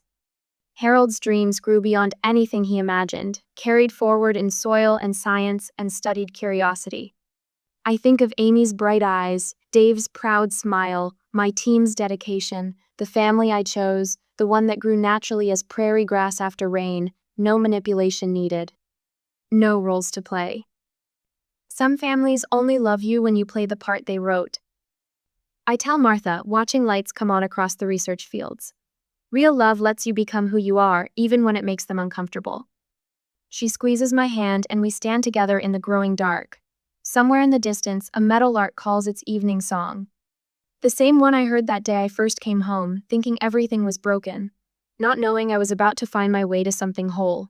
Harold's dreams grew beyond anything he imagined, carried forward in soil and science and studied curiosity. I think of Amy's bright eyes, Dave's proud smile, my team's dedication, the family I chose, the one that grew naturally as prairie grass after rain, no manipulation needed. No roles to play. Some families only love you when you play the part they wrote. I tell Martha, watching lights come on across the research fields. Real love lets you become who you are, even when it makes them uncomfortable. She squeezes my hand and we stand together in the growing dark. Somewhere in the distance, a meadowlark calls its evening song. The same one I heard that day I first came home, thinking everything was broken, not knowing I was about to find my way to something whole.